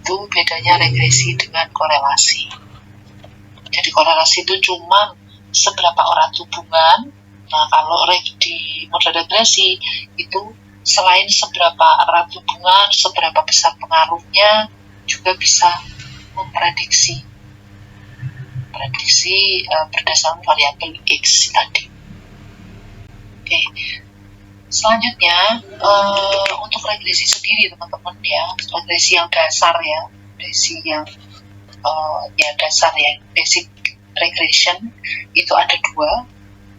Itu bedanya regresi dengan korelasi. Jadi korelasi itu cuma seberapa erat hubungan. Nah, kalau di model regresi itu selain seberapa erat hubungan, seberapa besar pengaruhnya, juga bisa memprediksi berdasarkan variabel X tadi. Oke. Selanjutnya untuk regresi sendiri teman-teman ya, regresi yang dasar ya, regresi yang dasar ya, basic regression itu ada dua,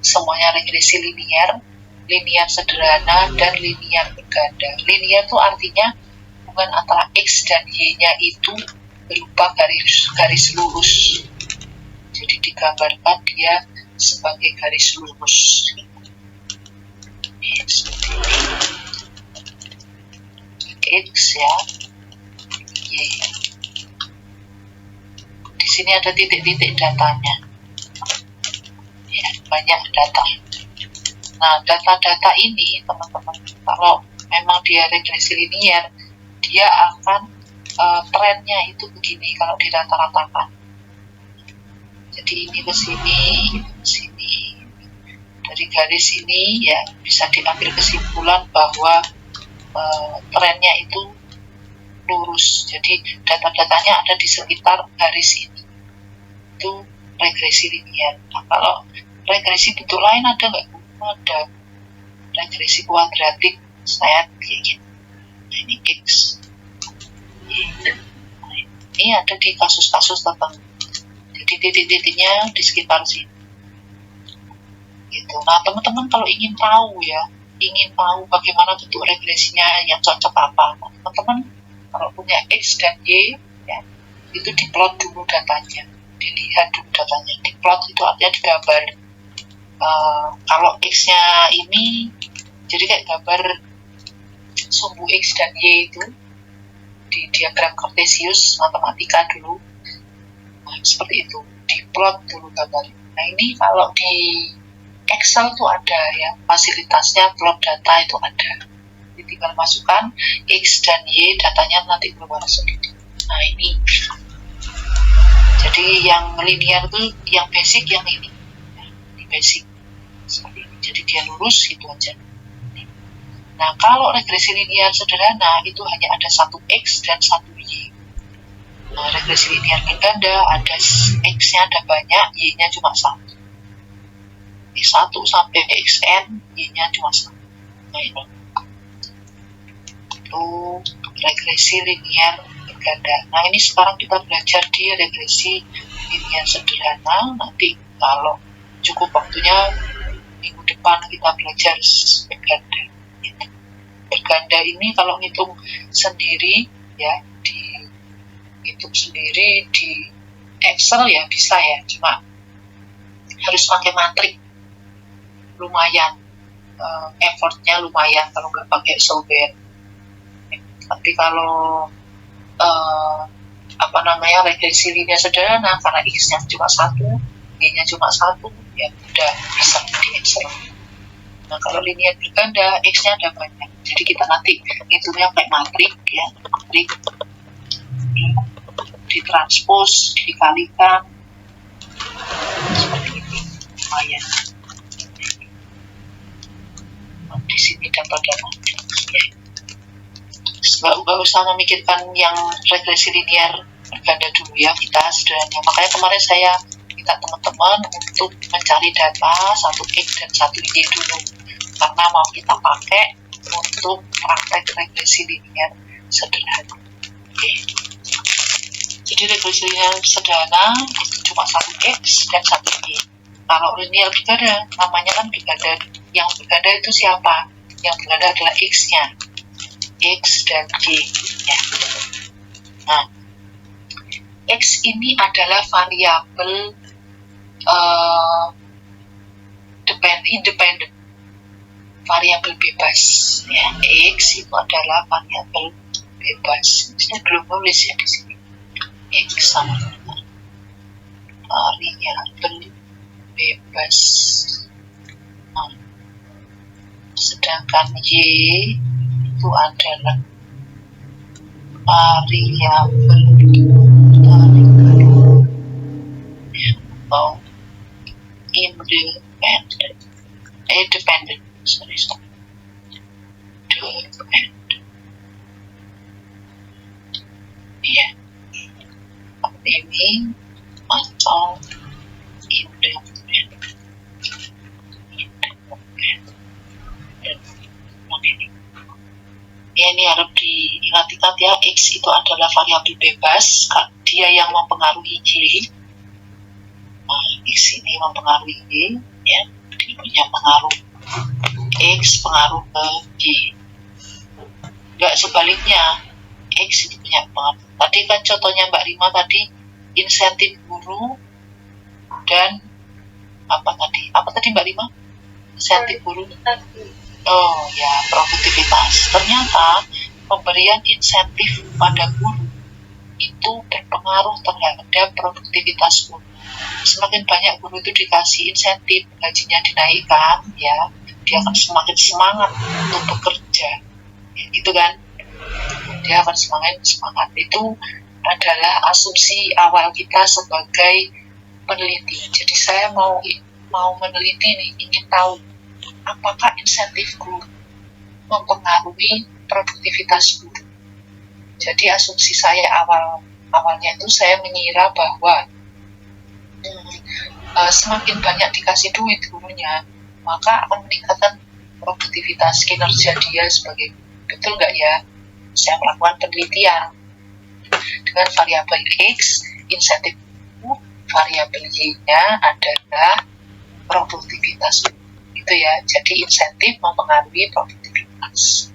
semuanya regresi linear sederhana dan linear berganda. Linear itu artinya hubungan antara X dan Y-nya itu berupa garis lurus. Jadi digambarkan dia sebagai garis lurus. X ya, Y. Di sini ada titik-titik datanya. Ya, banyak data. Nah, data-data ini teman-teman, kalau memang dia regresi linear, dia akan trennya itu begini kalau dirata-ratakan. Jadi ini ke sini, dari garis ini ya bisa diambil kesimpulan bahwa trennya itu lurus. Jadi data-datanya ada di sekitar garis ini. Itu regresi linear. Nah, kalau regresi bentuk lain ada nggak? Ada. Regresi kuadratik saya kayak gitu. Nah, ini X. Ini ada di kasus-kasus tertentu. Jadi titik-titiknya di sekitar sini. Gitu. Nah, teman-teman kalau ingin tahu bagaimana bentuk regresinya yang cocok apa, nah, teman-teman kalau punya X dan Y ya, itu diplot dulu datanya, dilihat dulu datanya. Diplot itu artinya digambar. Kalau X-nya ini jadi kayak gambar sumbu X dan Y itu di diagram Cartesius matematika dulu. Nah, seperti itu, diplot dulu gambar. Nah, ini kalau di Excel tuh ada ya, fasilitasnya plot data itu ada. Jadi tinggal masukkan X dan Y, datanya nanti keluar sendiri. Nah, ini. Jadi yang linear itu yang basic, yang ini. Ini basic. Seperti ini. Jadi dia lurus gitu aja. Nah, kalau regresi linear sederhana itu hanya ada satu X dan satu Y. Nah, regresi linear berganda ada X-nya ada banyak, Y-nya cuma satu. 1 sampai XN, Y-nya cuma 1. Nah, ini. Itu regresi linear berganda. Nah, ini sekarang kita belajar di regresi linear sederhana. Nanti kalau cukup waktunya, minggu depan kita belajar berganda. Berganda ini kalau ngitung sendiri ya, dihitung sendiri di Excel ya bisa ya, cuma harus pakai matrik. Lumayan effortnya lumayan kalau nggak pakai software. Tapi kalau regresi linear sederhana karena X-nya cuma 1, Y-nya cuma 1, ya udah bisa di Excel. Nah, kalau linear berganda X-nya ada banyak, jadi kita nanti hitungnya pakai matrik ya, matrik ditranspos, dikalikan seperti ini, lumayan. Di sini data-data. Nggak usah memikirkan yang regresi linear berganda dulu ya, kita sederhana. Makanya kemarin saya minta teman-teman untuk mencari data satu X dan satu Y dulu, karena mau kita pakai untuk praktek regresi linear sederhana. Oke. Jadi regresi linear sederhana itu cuma satu X dan satu Y. Kalau linear berganda, namanya kan berganda. Yang berganda itu siapa? Yang berganda adalah X-nya. X dan Y. Ya. Nah, X ini adalah variabel independen, variabel bebas. Ya. X itu adalah variabel bebas. Saya belum nulis ya di sini. X sama dengan variabel bebas. Nah, sedangkan Y itu adalah variabel atau independent, dependent, dependent, ya, ini atau independent. Ya, ini harus diingat-ingat ya, X itu adalah variabel bebas, dia yang mempengaruhi Y. Nah, X ini mempengaruhi Y, ya, dia punya pengaruh X, pengaruh ke Y. Enggak sebaliknya, X itu punya pengaruh. Tadi kan contohnya Mbak Rima tadi, insentif guru dan apa tadi Mbak Rima? Insentif guru. Oh ya, produktivitas. Ternyata pemberian insentif pada guru itu berpengaruh terhadap produktivitas guru. Semakin banyak guru itu dikasih insentif, gajinya dinaikkan, ya, dia akan semakin semangat untuk bekerja, ya, gitu kan? Dia akan semakin semangat. Itu adalah asumsi awal kita sebagai peneliti. Jadi saya mau meneliti nih, ingin tahu apakah insentif guru mempengaruhi produktivitas guru. Jadi asumsi saya awalnya itu saya mengira bahwa semakin banyak dikasih duit gurunya, maka akan meningkatkan produktivitas kinerja dia sebagai guru. Betul nggak ya? Saya melakukan penelitian dengan variabel X, insentif guru, variabel Y-nya adalah produktivitas guru. Itu ya, jadi insentif mempengaruhi produktivitas.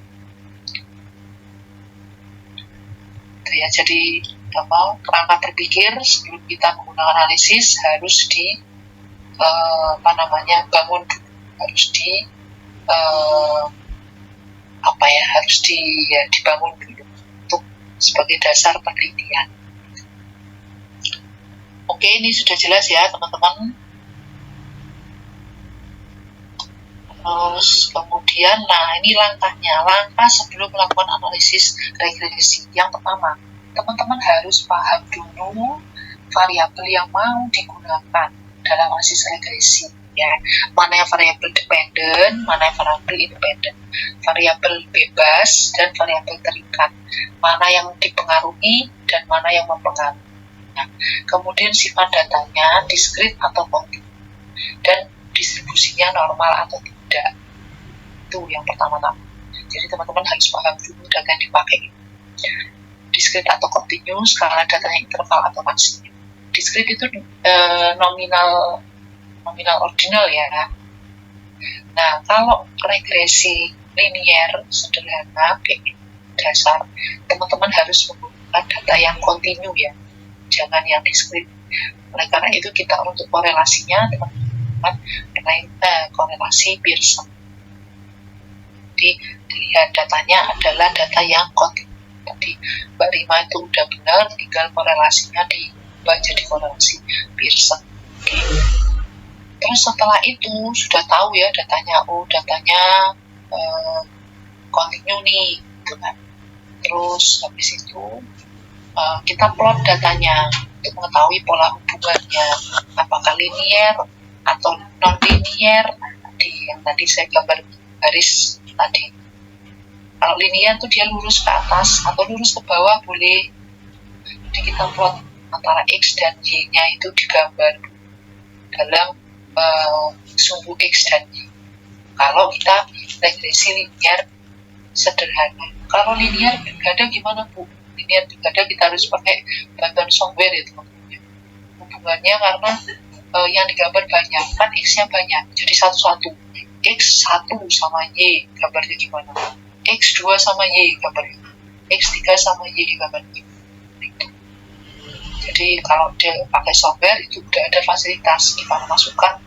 Itu ya, jadi kerangka berpikir sebelum kita menggunakan analisis harus bangun, harus dibangun dulu untuk sebagai dasar penelitian. Oke, ini sudah jelas ya teman-teman. Terus kemudian, nah ini langkahnya. Langkah sebelum melakukan analisis regresi. Yang pertama, teman-teman harus paham dulu variabel yang mau digunakan dalam analisis regresi. Ya, mana yang variabel dependent, mana yang variabel independent, variabel bebas dan variabel terikat, mana yang dipengaruhi dan mana yang mempengaruhi. Nah, kemudian sifat datanya diskrit atau kontinu, dan distribusinya normal atau tidak. Itu yang pertama-tama. Jadi teman-teman harus paham dulu data yang dipakai. Diskrit atau kontinu, skala datanya interval atau maksimum. Diskrit itu nominal ordinal ya. Nah, kalau regresi linear sederhana dasar, teman-teman harus menggunakan data yang kontinu ya, jangan yang diskrit. Oleh karena itu kita untuk korelasinya teman-teman korelasi Pearson. Jadi dilihat datanya adalah data yang kontinu. Tadi Mbak Rima itu udah benar, tinggal korelasinya diubah jadi korelasi Pearson. Oke. Terus setelah itu sudah tahu ya datanya, kontinu nih, gitu kan. Terus habis itu kita plot datanya untuk mengetahui pola hubungannya, apakah linear atau non linear. Yang tadi saya gambar garis tadi. Kalau linear tuh dia lurus ke atas atau lurus ke bawah boleh. Jadi kita plot antara X dan Y-nya itu digambar dalam sumbu X dan Y. Kalau kita regresi linear sederhana. Kalau linear berganda gimana Bu? Linear berganda kita harus pakai bantuan software ya teman-teman. Hubungannya karena yang digambar banyak, kan X-nya banyak, jadi satu-satu. X1 sama Y gambarnya gimana? X2 sama Y gambarnya, X3 sama Y gambarnya. Jadi kalau dia pakai software itu udah ada fasilitas, kita masukkan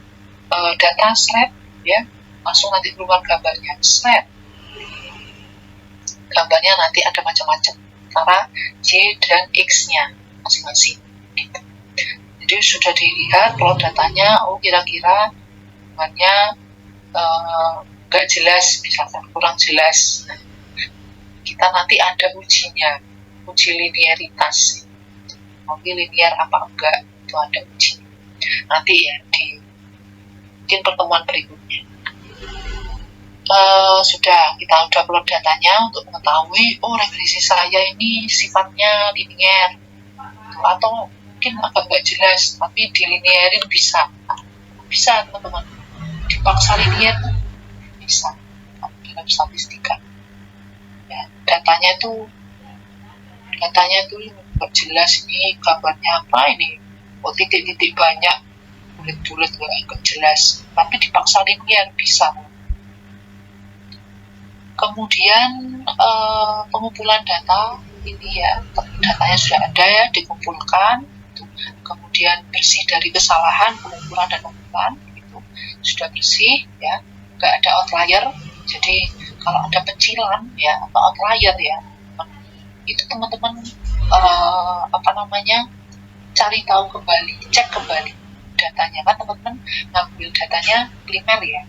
data slide ya, langsung nanti keluar gambarnya slide. Gambarnya nanti ada macam-macam antara Y dan X-nya masing-masing. Gitu. Jadi sudah dilihat plot datanya, kira-kira hubungannya nggak jelas, misalkan kurang jelas. Nah, kita nanti ada ujinya. uji linearitas. Nanti linear apa enggak itu ada uji. Nanti ya di mungkin pertemuan berikutnya. Sudah kita upload datanya untuk mengetahui regresi saya ini sifatnya linear atau mungkin agak nggak jelas, tapi dilinearin bisa teman-teman, dipaksa linear bisa dalam statistika ya. Datanya tuh nggak jelas, ini gambarnya apa ini, titik-titik banyak, bulat-bulat nggak jelas, tapi dipaksa linear bisa. Kemudian pengumpulan data ini ya, datanya sudah ada ya, dikumpulkan, kemudian bersih dari kesalahan pengumpulan dan pengumpulan, itu sudah bersih ya, nggak ada outlier. Jadi kalau ada pencilan ya atau outlier ya, itu teman-teman cari tahu kembali, cek kembali datanya kan, teman-teman ngambil datanya primer ya.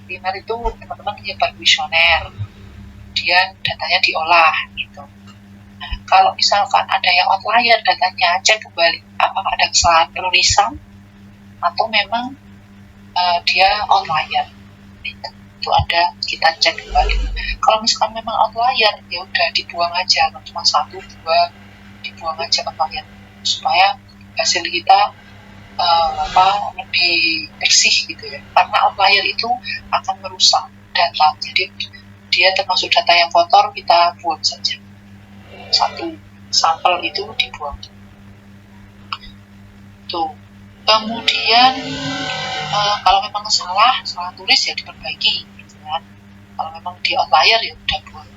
Primer itu teman-teman menyebar kuesioner, kemudian datanya diolah gitu. Nah, kalau misalkan ada yang outlier datanya, cek kembali apakah ada kesalahan penulisan atau memang dia outlier. Itu ada, kita cek kembali. Kalau misalkan memang outlier, ya udah dibuang aja, cuma 1, 2, dibuang aja outlier supaya hasil kita lebih bersih gitu ya. Karena outlier itu akan merusak data, jadi dia termasuk data yang kotor, kita buang saja. 1 sampel itu dibuang. Tuh. Kemudian kalau memang salah tulis ya diperbaiki gitu kan. Kalau memang di outlier ya udah buang.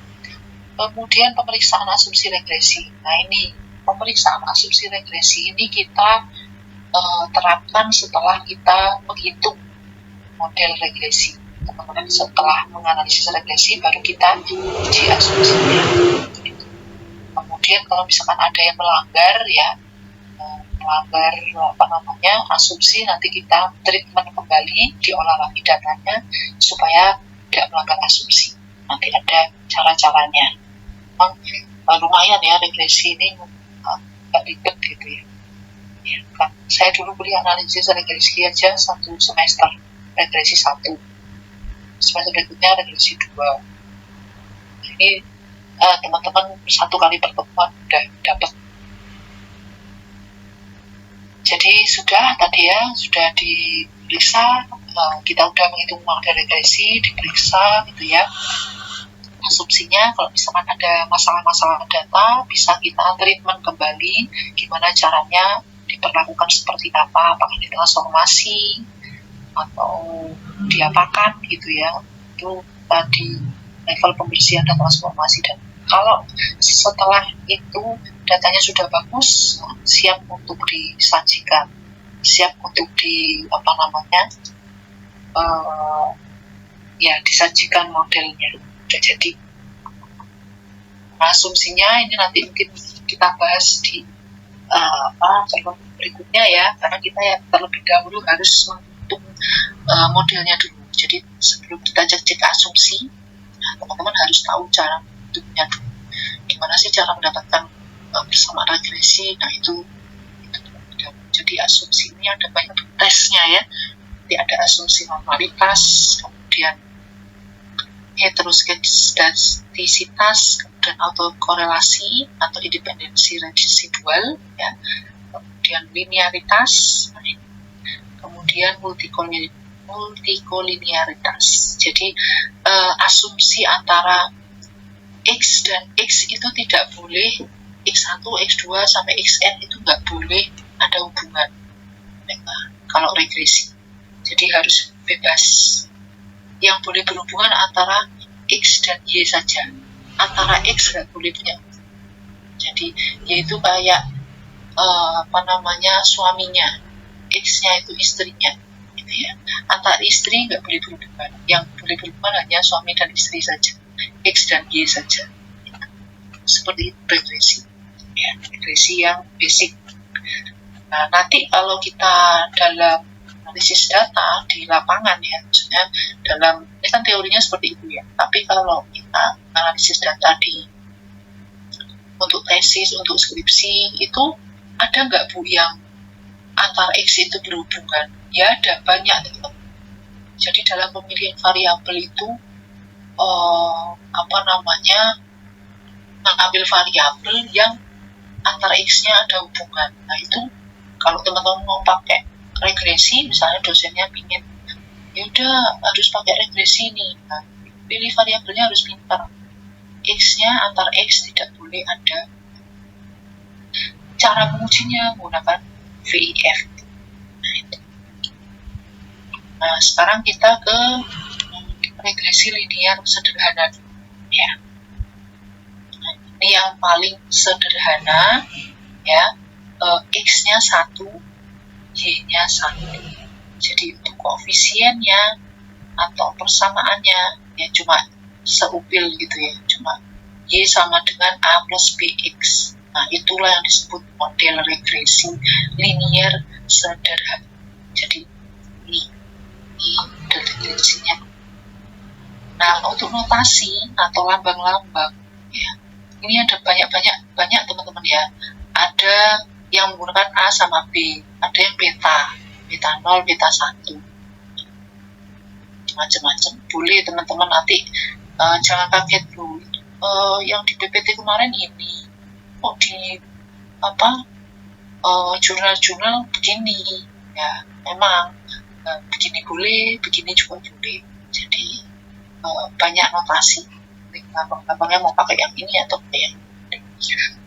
Kemudian pemeriksaan asumsi regresi. Nah ini pemeriksaan asumsi regresi ini kita terapkan setelah kita menghitung model regresi. Teman-teman setelah menganalisis regresi baru kita uji asumsinya. Kemudian kalau misalkan ada yang melanggar asumsi, nanti kita treatment kembali, diolah lagi datanya supaya tidak melanggar asumsi. Nanti ada cara-caranya. Memang lumayan ya regresi ini, nggak ribet gitu ya. Kan saya dulu kuliah analisis regresi aja 1 semester, regresi 1, semester berikutnya regresi 2. Ini teman-teman 1 kali pertemuan udah dapat. Jadi sudah diperiksa, kita udah menghitung model regresi, diperiksa gitu ya asumsinya. Kalau misalkan ada masalah-masalah data, bisa kita treatment kembali, gimana caranya diperlakukan seperti apa, apakah ditransformasi atau diapakan gitu ya. Itu tadi level pembersihan dan transformasi. Dan kalau setelah itu datanya sudah bagus, siap untuk disajikan, siap untuk disajikan modelnya udah jadi. Asumsinya ini nanti mungkin kita bahas di berikutnya ya, karena kita ya terlebih dahulu harus menghitung modelnya dulu. Jadi sebelum kita cek asumsi, teman-teman harus tahu cara menghitungnya dulu. Gimana sih cara mendapatkan persamaan regresi? Nah itu. Jadi asumsi ini ada banyak tesnya ya. Nanti ada asumsi normalitas, kemudian heteroskedastisitas, kemudian autokorelasi atau independensi residual ya, kemudian linearitas, kemudian multikolinearitas. Jadi asumsi antara X dan X itu tidak boleh, X1, X2 sampai Xn itu nggak boleh ada hubungan kalau regresi. Jadi harus bebas. Yang boleh berhubungan antara X dan Y saja. Antara X nggak boleh punya. Jadi yaitu kayak suaminya, X-nya itu istrinya, gitu ya. Antar istri nggak boleh berhubungan. Yang boleh berhubungan hanya suami dan istri saja, X dan Y saja. Seperti itu regresi. Ya, regresi yang basic. Nah, nanti kalau kita dalam analisis data di lapangan ya, maksudnya ini kan teorinya seperti itu ya. Tapi kalau kita analisis data di untuk tesis, untuk skripsi, itu ada nggak Bu yang antar X itu berhubungan? Ya ada, banyak teman-teman. Jadi dalam pemilihan variabel itu mengambil variabel yang antar X-nya ada hubungan. Nah itu kalau teman-teman mau pakai regresi, misalnya dosennya pingin yaudah harus pakai regresi nih, nah, pilih variabelnya harus pintar, X-nya antar X tidak boleh ada. Cara mengujinya menggunakan VIF. Nah sekarang kita ke regresi linear sederhana ya. Nah, ini yang paling sederhana ya, X-nya 1, Y-nya 1. Jadi untuk koefisiennya atau persamaannya ya cuma seupil gitu ya, cuma Y sama dengan A plus BX. Nah itulah yang disebut model regresi linear sederhana. Jadi ini model regresinya. Nah untuk notasi atau lambang-lambang ya, ini ada banyak teman-teman ya. Ada yang menggunakan A sama B, ada yang beta 0, beta 1, macam-macam. Boleh teman-teman nanti jangan kaget dulu. Yang di PPT kemarin ini kok di jurnal-jurnal begini ya, memang begini boleh, begini juga boleh. Jadi banyak notasi. Lambang-lambangnya mau pakai yang ini atau yang ini.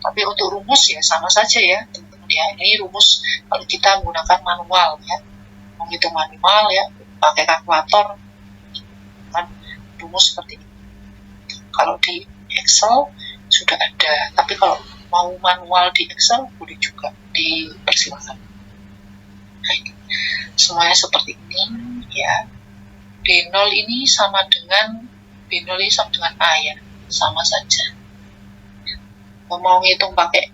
Tapi untuk rumus ya sama saja ya teman-teman ya. Ini rumus kalau kita menggunakan manual ya, menghitung manual ya, pakai kalkulator kan rumus seperti ini. Kalau di Excel sudah ada, tapi kalau mau manual di Excel boleh juga, dipersilakan. Semuanya seperti ini ya. B0 ini sama dengan A ya, sama saja. Mau ngitung pakai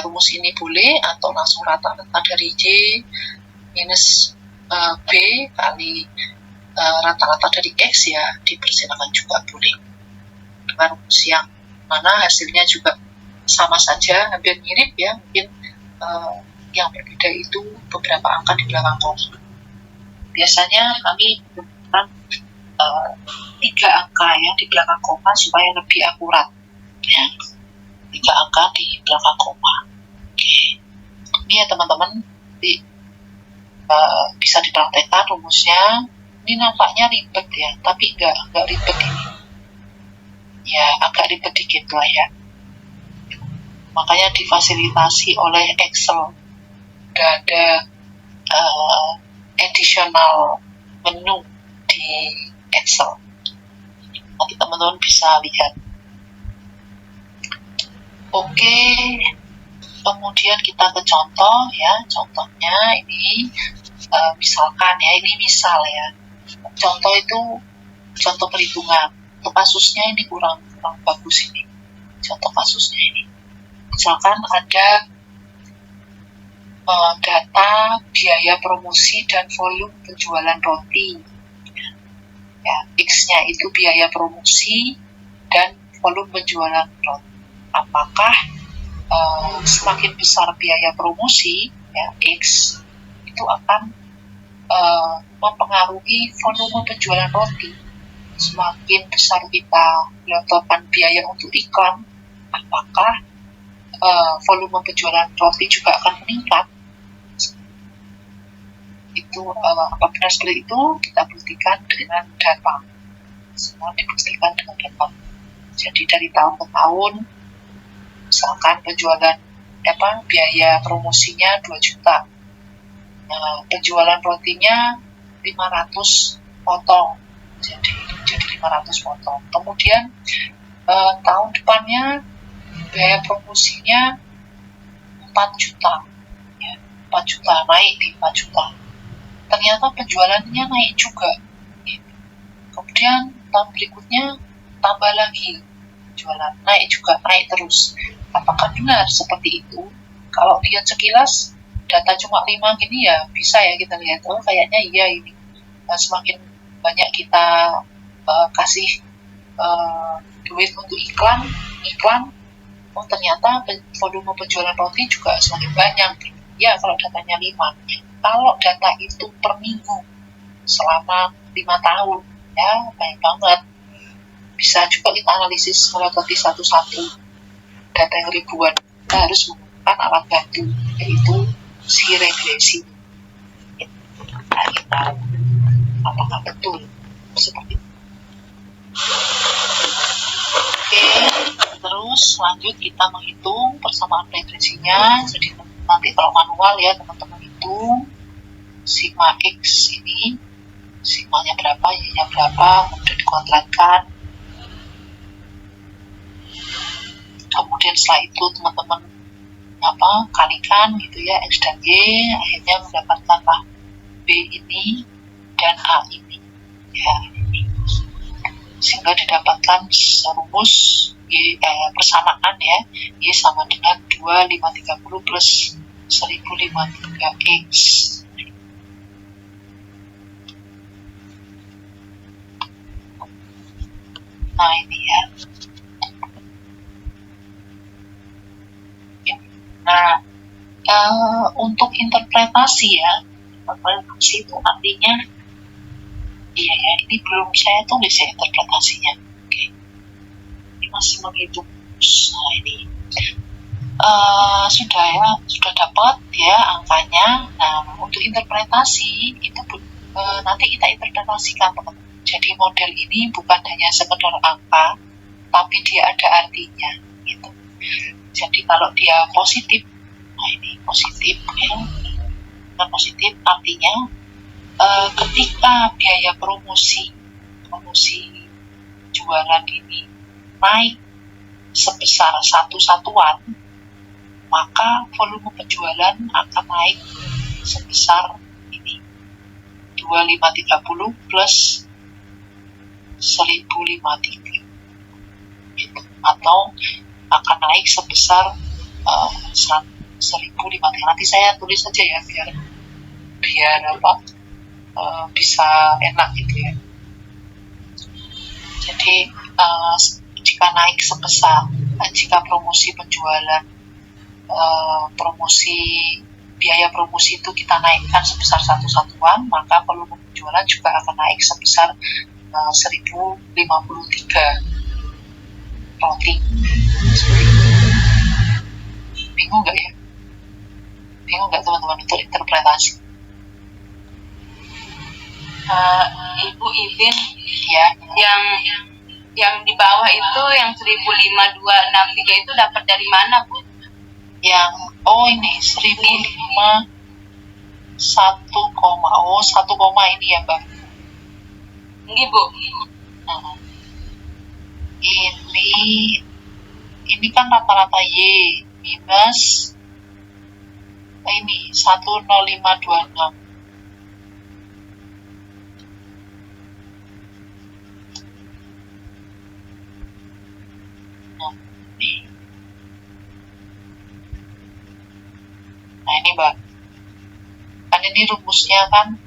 rumus ini boleh, atau langsung rata-rata dari Y minus B kali rata-rata dari X ya, dipersilakan juga boleh. Dengan rumus yang mana hasilnya juga sama saja, hampir mirip ya, mungkin yang berbeda itu beberapa angka di belakang koma. Biasanya kami menggunakan 3 angka ya di belakang koma supaya lebih akurat ya. 3 angka di belakang koma. Oke. Ini ya teman-teman, bisa dipraktekkan rumusnya. Ini nampaknya ribet ya, tapi enggak ribet ini. Ya agak ribet dikit lah ya. Makanya difasilitasi oleh Excel. Udah ada additional menu di Excel. Nanti teman-teman bisa lihat. Oke, kemudian kita ke contoh ya. Contohnya ini misalkan ya, ini misal ya. Contoh itu contoh perhitungan. Untuk kasusnya ini kurang bagus ini. Contoh kasusnya ini. Misalkan ada data biaya promosi dan volume penjualan roti. Ya, X-nya itu biaya promosi dan volume penjualan roti. Apakah semakin besar biaya promosi ya X itu akan mempengaruhi volume penjualan roti? Semakin besar kita gelontorkan biaya untuk iklan, apakah volume penjualan roti juga akan meningkat? Itu apabila seperti itu kita buktikan dengan data. Semua dibuktikan dengan data. Jadi dari tahun ke tahun, misalkan penjualan biaya promosinya 2 juta, penjualan rotinya 500 potong, jadi 500 potong. Kemudian tahun depannya biaya promosinya 4 juta, ya, 4 juta naik di 4 juta. Ternyata penjualannya naik juga. Kemudian tahun berikutnya tambah lagi, jualan naik juga, naik terus. Apakah benar seperti itu? Kalau lihat sekilas data cuma 5 gini ya bisa ya kita lihat, oh kayaknya iya ini. Semakin banyak kita kasih duit untuk iklan, iklan, oh ternyata volume penjualan roti juga semakin banyak. Ya, kalau datanya 5. Kalau data itu per minggu selama 5 tahun, ya banyak banget. Bisa juga kita analisis melewati satu-satu data yang ribuan. Kita harus menggunakan alat bantu, yaitu si regresi. Kita tahu apakah betul seperti itu. Oke, terus lanjut kita menghitung persamaan regresinya. Jadi nanti kalau manual ya teman-teman hitung sigma X ini, sigmanya berapa, Y-nya berapa, kemudian dikontrakkan. Kemudian setelah itu teman-teman kalikan gitu ya, X dan Y, akhirnya mendapatkanlah B ini dan A ini ya, sehingga didapatkan rumus persamaan ya, Y sama dengan 2530 plus 1053X. Nah ini ya. Nah, untuk interpretasi ya, interpretasi itu artinya, iya ya, ini belum saya tulis ya interpretasinya. Oke, ini masih menghitung. Nah ini sudah dapat ya angkanya. Nah, untuk interpretasi itu nanti kita interpretasikan teman-teman. Jadi model ini bukan hanya sekedar angka, tapi dia ada artinya gitu. Jadi kalau dia positif, nah ini positif ya, nah, positif artinya ketika biaya promosi jualan ini naik sebesar 1 satuan, maka volume penjualan akan naik sebesar ini 2530 plus 1053 gitu. Atau akan naik sebesar 1053. Nanti saya tulis saja ya biar bisa enak gitu ya. Jadi jika naik sebesar, jika promosi penjualan biaya promosi itu kita naikkan sebesar 1 satuan, maka volume penjualan juga akan naik sebesar 1053 roti. Bingung nggak ya? Bingung nggak teman-teman untuk interpretasi? Ibu Ivin Ya, yang di bawah itu yang 105263 itu dapat dari mana, Bu? Yang ini 1005 1, ini ya, Mbak. Ini, Bu. Ini kan rata-rata Y minus ini 10526. Nah ini Mbak, kan ini rumusnya kan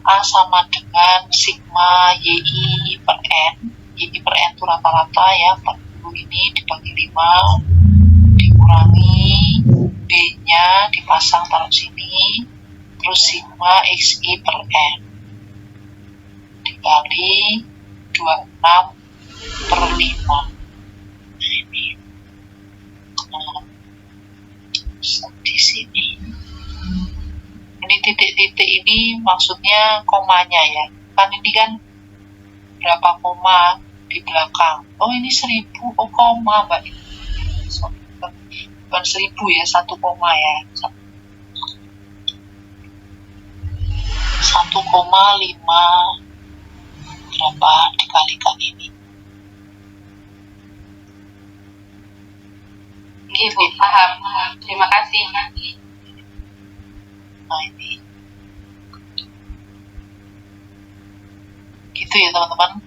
A sama dengan sigma YI per N. YI per N itu rata-rata ya, 40 ini dibagi 5, dikurangi B-nya dipasang taruh sini, terus sigma XI per N dikali 26 per 5. Nah ini di sini ini titik-titik ini maksudnya komanya ya, kan ini kan berapa koma di belakang. Oh ini 1000, oh koma Mbak, bukan 1000 ya, 1 koma ya, 1,5 berapa dikalikan ini. Ibu paham, terima kasih. Nah ini gitu ya teman-teman,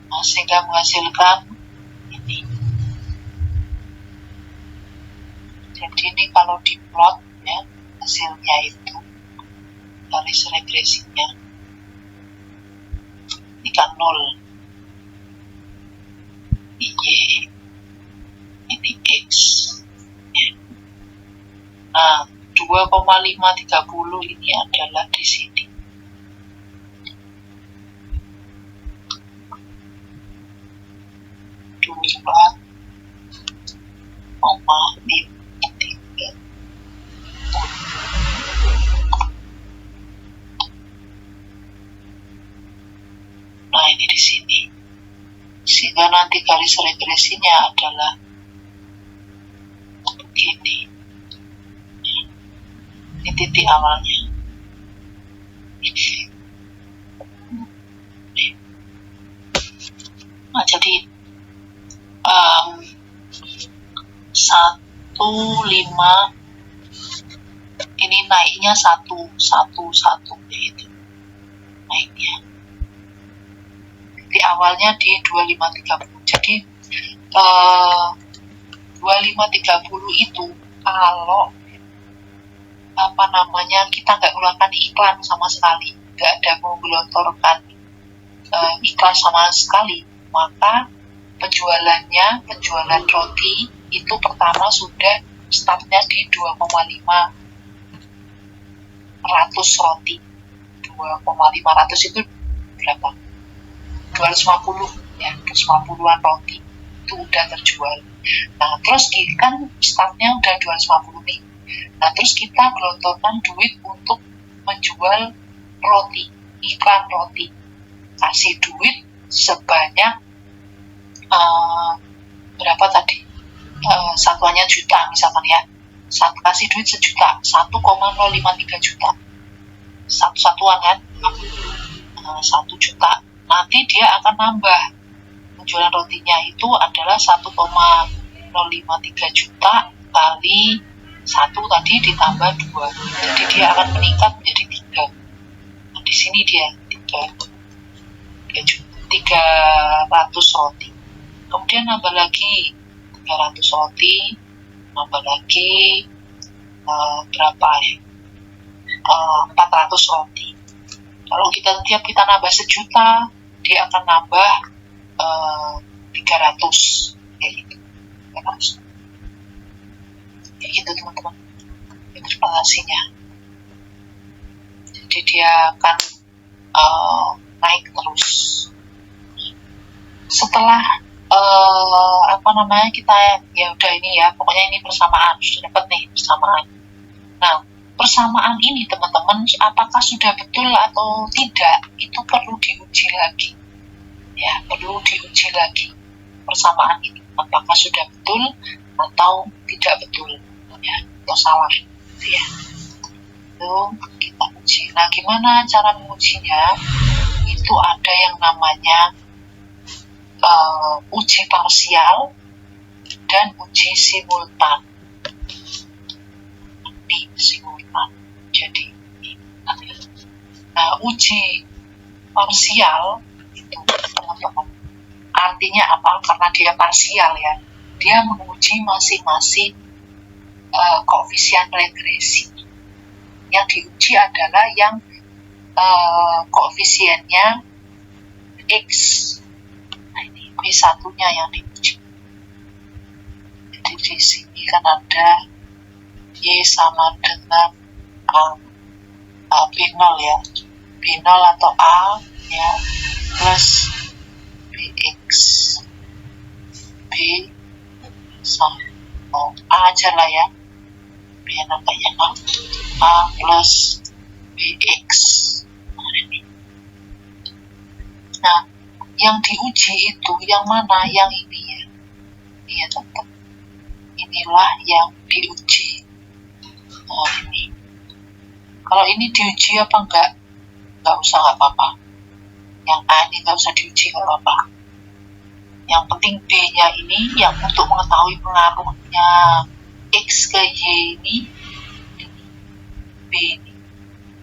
nah, sehingga menghasilkan ini. Jadi ini kalau diplot ya hasilnya itu garis regresinya ini kan 0 Y 2,530 ini adalah di sini. Nah, ini di sini. Sehingga nanti garis regresinya adalah begini. Ini titik awalnya. Nah, jadi 1,5 ini naiknya 1,1,1 gitu. Naiknya. Titik awalnya di 2530. Jadi 2530 itu kalau kita nggak keluarkan iklan sama sekali, nggak ada menggelontorkan iklan sama sekali, maka penjualan roti itu pertama sudah startnya di 2,500 roti. 2,500 itu berapa? 250 ya, 250-an roti itu udah terjual. Nah, terus kan startnya udah 250 nih. Nah, terus kita gelontorkan duit untuk menjual roti, iklan roti. Kasih duit sebanyak berapa tadi? Satuannya juta misalkan ya. Kasih duit sejuta, 1,053 juta. Satuan kan? 1 juta. Nanti dia akan nambah. Penjualan rotinya itu adalah 1,053 juta kali 1 tadi ditambah 2. Jadi dia akan meningkat menjadi 3. Nah, di sini dia 300 roti. Kemudian nambah lagi 300 roti, nambah lagi berapa ya? 400 roti. Kalau tiap kita nambah sejuta, dia akan nambah 300 kayak gitu. Kayak gitu teman-teman. Interpretasinya. Jadi dia akan naik terus. Setelah kita ya udah ini ya, pokoknya ini persamaan, sudah dapat nih persamaan. Nah, persamaan ini teman-teman apakah sudah betul atau tidak itu perlu diuji lagi ya, perlu diuji lagi persamaan ini apakah sudah betul atau tidak betul ya, atau salah ya. Itu kita uji. Nah, gimana cara mengujinya? Itu ada yang namanya uji parsial dan uji simultan. Simultan. Jadi, uji parsial itu teman-teman. Artinya apa? Karena dia parsial ya. Dia menguji masing-masing koefisien regresi. Yang diuji adalah yang koefisiennya X. Nah, ini Q1-nya yang diuji. Jadi di sini kan ada Y sama dengan B0 ya, B0 atau A ya, plus BX, B sama A aja lah ya, B namanya A plus BX. Nah, yang diuji itu yang mana? Yang ini ya, ini ya teman-teman. Inilah yang diuji. Oh, ini. Kalau ini diuji apa enggak? Enggak usah, enggak apa-apa. Yang A ini enggak usah diuji, enggak apa-apa. Yang penting B-nya ini yang untuk mengetahui pengaruhnya X ke Y ini B ini.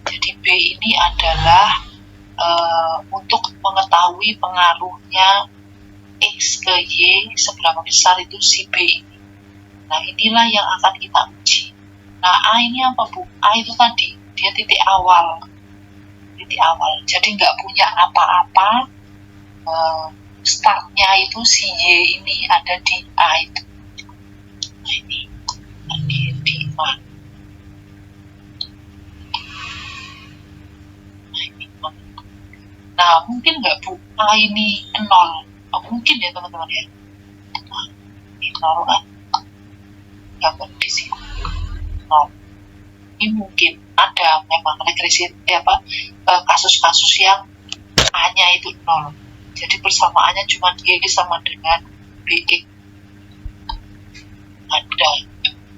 Jadi B ini adalah untuk mengetahui pengaruhnya X ke Y seberapa besar itu si B ini. Nah, inilah yang akan kita uji. Nah, A ini apa, Bu? A itu tadi, dia titik awal. Titik awal. Jadi nggak punya apa-apa. Startnya itu si Y ini ada di A itu. Nah, ini di A. Nah, mungkin nggak Bu, ini 0. Oh, mungkin ya teman-teman ya. Nah, ini 0 kan. Gambar di sini. 0. Ini mungkin ada memang regresi kasus-kasus yang A-nya itu 0. Jadi persamaannya cuma Y sama dengan BX. Ada.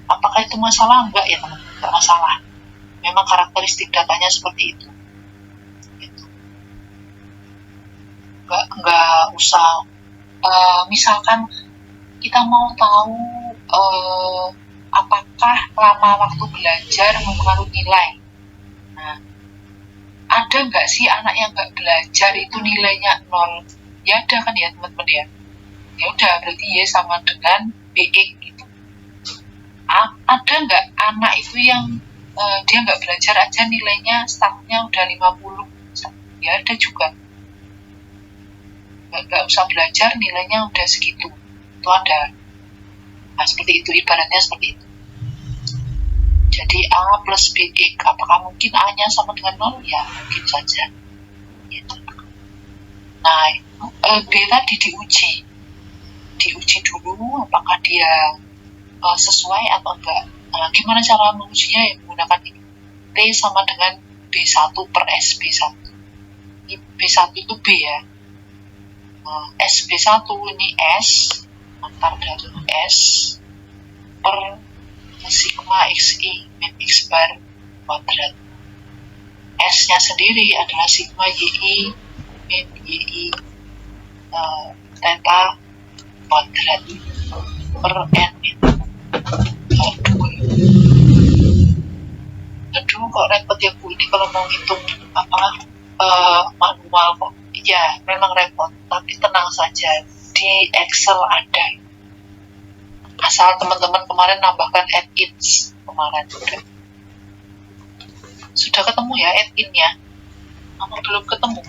Apakah itu masalah? Enggak ya teman-teman, enggak masalah. Memang karakteristik datanya seperti itu. Gitu. Enggak usah. Misalkan kita mau tahu apakah lama waktu belajar mempengaruhi nilai. Nah, ada nggak sih anak yang nggak belajar itu nilainya 0? Ya ada kan ya teman-teman ya. Ya udah, berarti Y sama dengan BX gitu. Ada nggak anak itu yang dia nggak belajar aja nilainya startnya udah 50? Ya ada juga. Nggak usah belajar nilainya udah segitu. Itu ada. Nah, seperti itu, ibaratnya seperti itu. Jadi A plus BX, apakah mungkin A-nya sama dengan 0? Ya, mungkin saja. Gitu. Nah, B tadi diuji dulu apakah dia sesuai atau enggak. Nah, gimana cara mengujinya? Ya, menggunakan ini. T sama dengan B1 per SB1. B1 itu B ya. SB1 ini S, antar dari S per sigma XI min X bar kuadrat. S-nya sendiri adalah sigma YI min YI theta kuadrat per N min 2. Aduh, kok repot ya Bu, ini kalau mau hitung manual kok. Ya, memang repot, tapi tenang saja, di Excel ada. Asal teman-teman kemarin nambahkan add-ins kemarin. Sudah ketemu ya add-in-nya? Apa belum ketemu?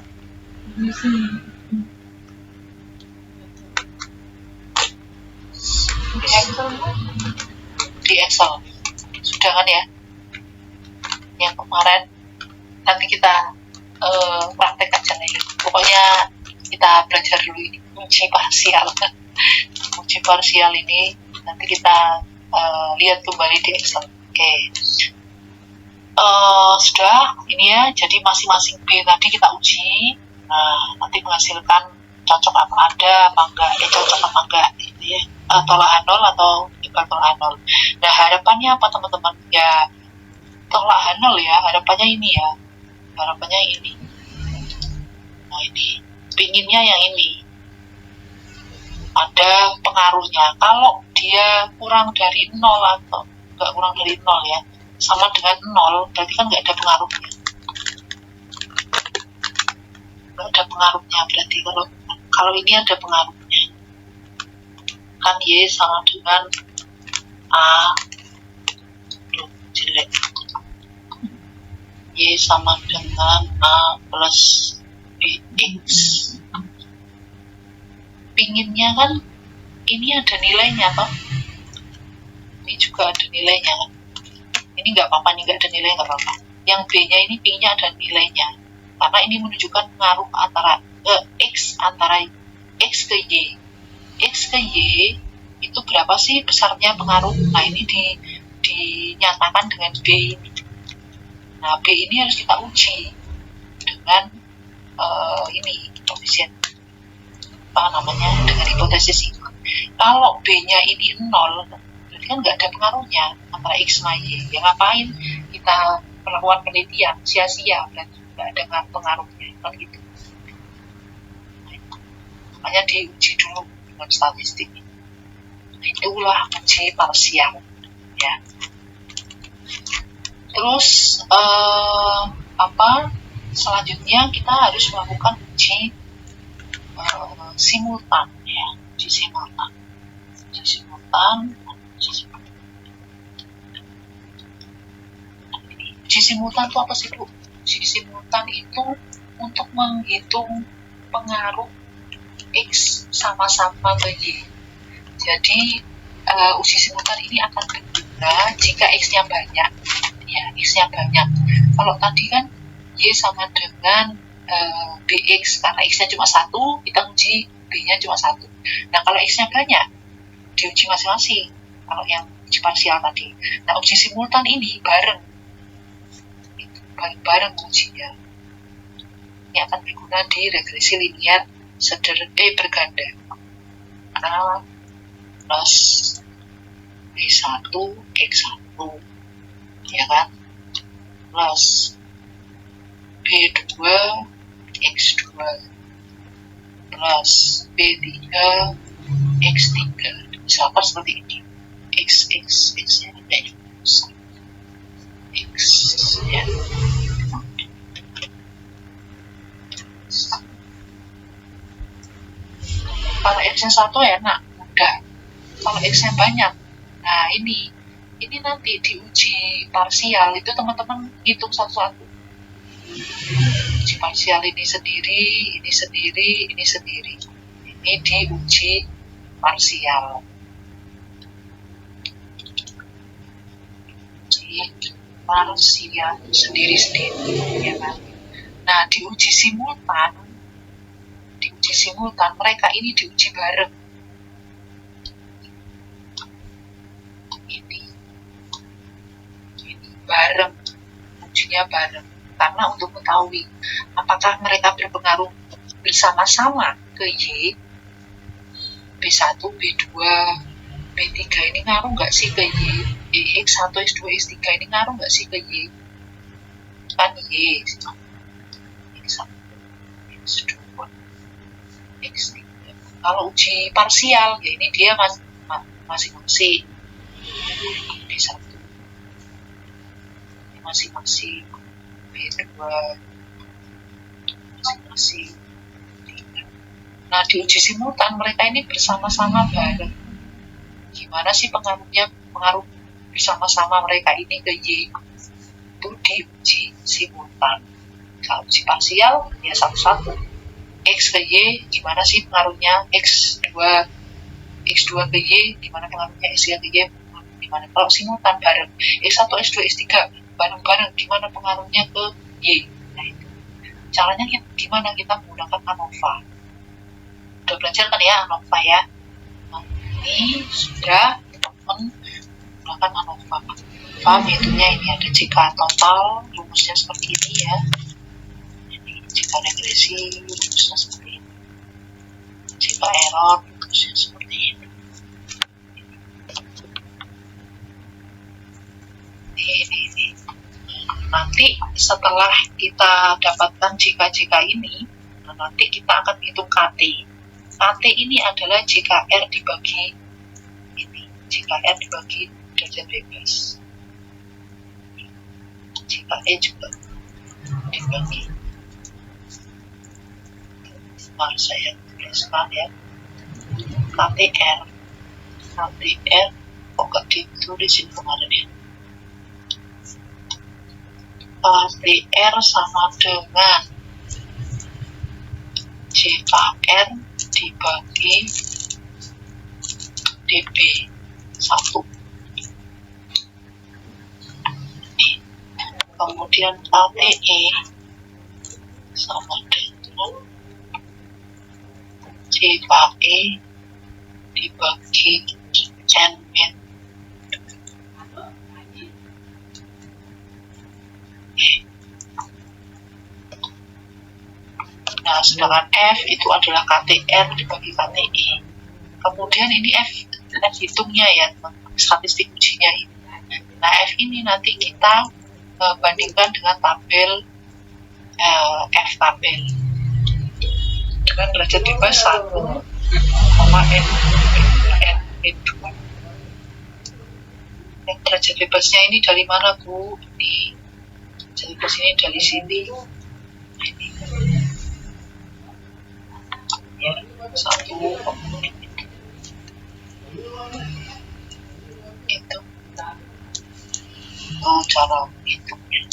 Di Excel. Sudah kan ya? Yang kemarin nanti kita praktek aja nih. Pokoknya kita belajar dulu ini uji parsial. Uji parsial ini nanti kita lihat kembali di Excel. Oke. Sudah ini ya. Jadi masing-masing B tadi kita uji. Nah, nanti menghasilkan cocok apa enggak, cocok apa enggak gitu ya. Tolak H0 atau imbal tolak H0. Nah, harapannya apa teman-teman? Ya tolak H0 ya. Harapannya ini ya. Harapannya ini. Nah, ini pinginnya yang ini ada pengaruhnya. Kalau dia kurang dari 0 atau nggak kurang dari 0 ya, sama dengan 0, berarti kan nggak ada pengaruhnya. Nggak ada pengaruhnya, berarti kalau ini ada pengaruhnya. Kan Y sama dengan A. Duh, jelek. Y sama dengan A plus BX. Pinginnya kan ini ada nilainya toh. Ini juga ada nilainya kan. Ini nggak apa-apa nih, nggak ada nilai nggak apa-apa. Yang B-nya ini pinginnya ada nilainya. Karena ini menunjukkan pengaruh antara X antara X ke Y. X ke Y itu berapa sih besarnya pengaruh? Nah, ini dinyatakan dengan B ini. Nah, B ini harus kita uji dengan ini koefisien dengan hipotesis itu. Kalau B-nya ini 0, berarti kan nggak ada pengaruhnya antara X sama Y. Ya ngapain kita melakukan penelitian sia-sia, berarti nggak ada pengaruhnya kan gitu. Makanya diuji dulu dengan statistik. Itulah uji parsial ya. Terus selanjutnya kita harus melakukan uji simultan ya. Uji simultan itu apa sih Bu? Uji simultan itu untuk menghitung pengaruh X sama-sama ke Y. Jadi uji simultan ini akan berguna jika X-nya banyak. Ya, X-nya banyak. Kalau tadi kan Y sama dengan bx, karena x-nya cuma 1, kita uji b-nya cuma 1. Nah, kalau x-nya banyak, diuji masing-masing. Kalau yang uji parsial tadi. Nah, uji simultan ini bareng. Bareng ujinya. Ini akan berguna di regresi linier berganda. A plus B1 X1, ya kan? Plus B2 X2 plus B3 X3. Misalkan seperti ini. X nya X ya. Kalau X-nya 1 enak, mudah. Kalau X-nya banyak, nah ini nanti diuji parsial itu teman-teman hitung satu-satu. Uji parsial ini sendiri. Ini diuji parsial. Uji parsial sendiri-sendiri, ya kan? Nah, diuji simultan mereka ini diuji bareng. Ini bareng, ujinya bareng. Karena untuk mengetahui apakah mereka berpengaruh bersama-sama ke Y, B1, B2, B3 ini ngaruh nggak sih ke Y? X1, X2, X3 ini ngaruh nggak sih ke Y? Kan Y, X1, X2, X3. Kalau uji parsial, ya ini dia masing-masing. B1, ini masing-masing. B2, masing-masing. Nah, di uji simultan mereka ini bersama-sama bareng. Gimana sih pengaruh bersama-sama mereka ini ke Y? Itu diuji simultan. Kalau uji parsial, ya satu-satu. X ke Y, gimana sih pengaruhnya? X2 ke Y, gimana pengaruhnya? X ke Y, gimana? Kalau simultan bareng, X1, X2, X3 bareng-bareng, gimana pengaruhnya ke Y? Nah, itu. Caranya gimana? Kita menggunakan ANOVA. Udah belajar kan ya ANOVA ya? Nah, ini sudah teman menggunakan ANOVA. Metodenya ini ada jika total, rumusnya seperti ini ya. Jika regresi, rumusnya seperti ini. Jika error, rumusnya seperti ini. Ini. Nanti setelah kita dapatkan jika ini, nanti kita akan hitung KT. KT ini adalah jika R dibagi ini. Jika R dibagi derajat bebas. Jika E juga dibagi. Mari saya tuliskan ya. KTR kok gak ditulisin kemarin ya. KTR sama dengan JKR dibagi DB 1. Kemudian KTE sama dengan JKE dibagi N-min. Nah, sedangkan F itu adalah KTR dibagi KTE. Kemudian ini F hitungnya ya, statistik ujinya ini. Nah, F ini nanti kita bandingkan dengan tabel F tabel dengan derajat bebas 1, N2. Derajat bebasnya ini dari mana, Bu? Ini derajat bebas ini dari sini. Ini ya, 1 itu cara hitungnya.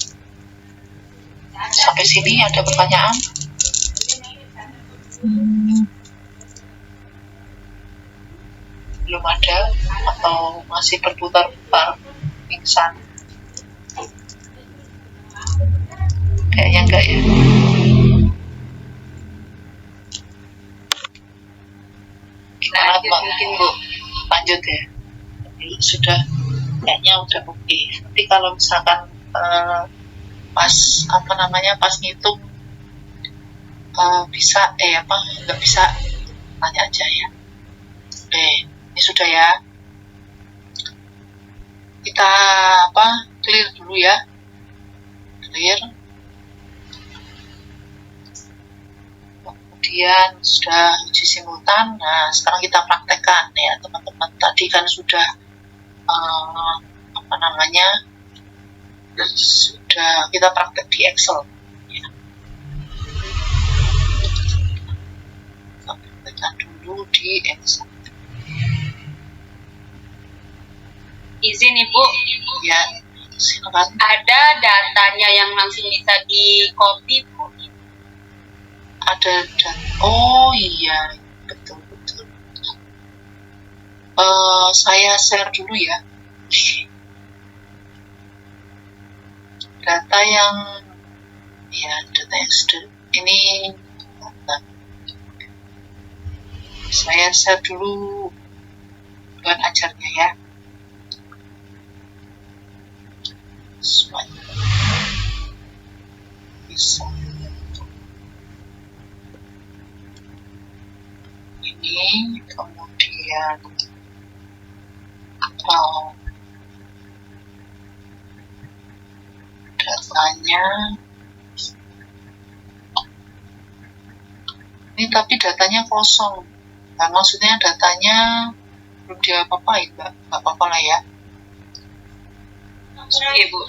Sampai sini ada pertanyaan? Belum ada atau masih berputar-putar pingsan? Kayaknya enggak ya. mungkin Bu. Lanjut ya. Jadi sudah kayaknya udah oke. Nanti kalau misalkan pas pas ngitung bisa nggak bisa, tanya aja ya. Oke, ini sudah ya. Kita clear dulu ya. Clear. Kemudian sudah uji simultan. Nah, sekarang kita praktekkan ya teman-teman. Tadi kan sudah sudah kita praktek di Excel ya. Kita praktekkan dulu di Excel. Izin Ibu. Ya, silakan. Ada datanya yang langsung bisa di copy Bu. Ada oh iya, betul. Saya share dulu ya. Data yang sudah ini. Saya share dulu buat ajarnya ya. Semuanya bisa. Ini kemudian datanya ini, tapi datanya kosong. Nah, maksudnya datanya belum diapa-apain, nggak apa-apa lah ya. Iya Bu.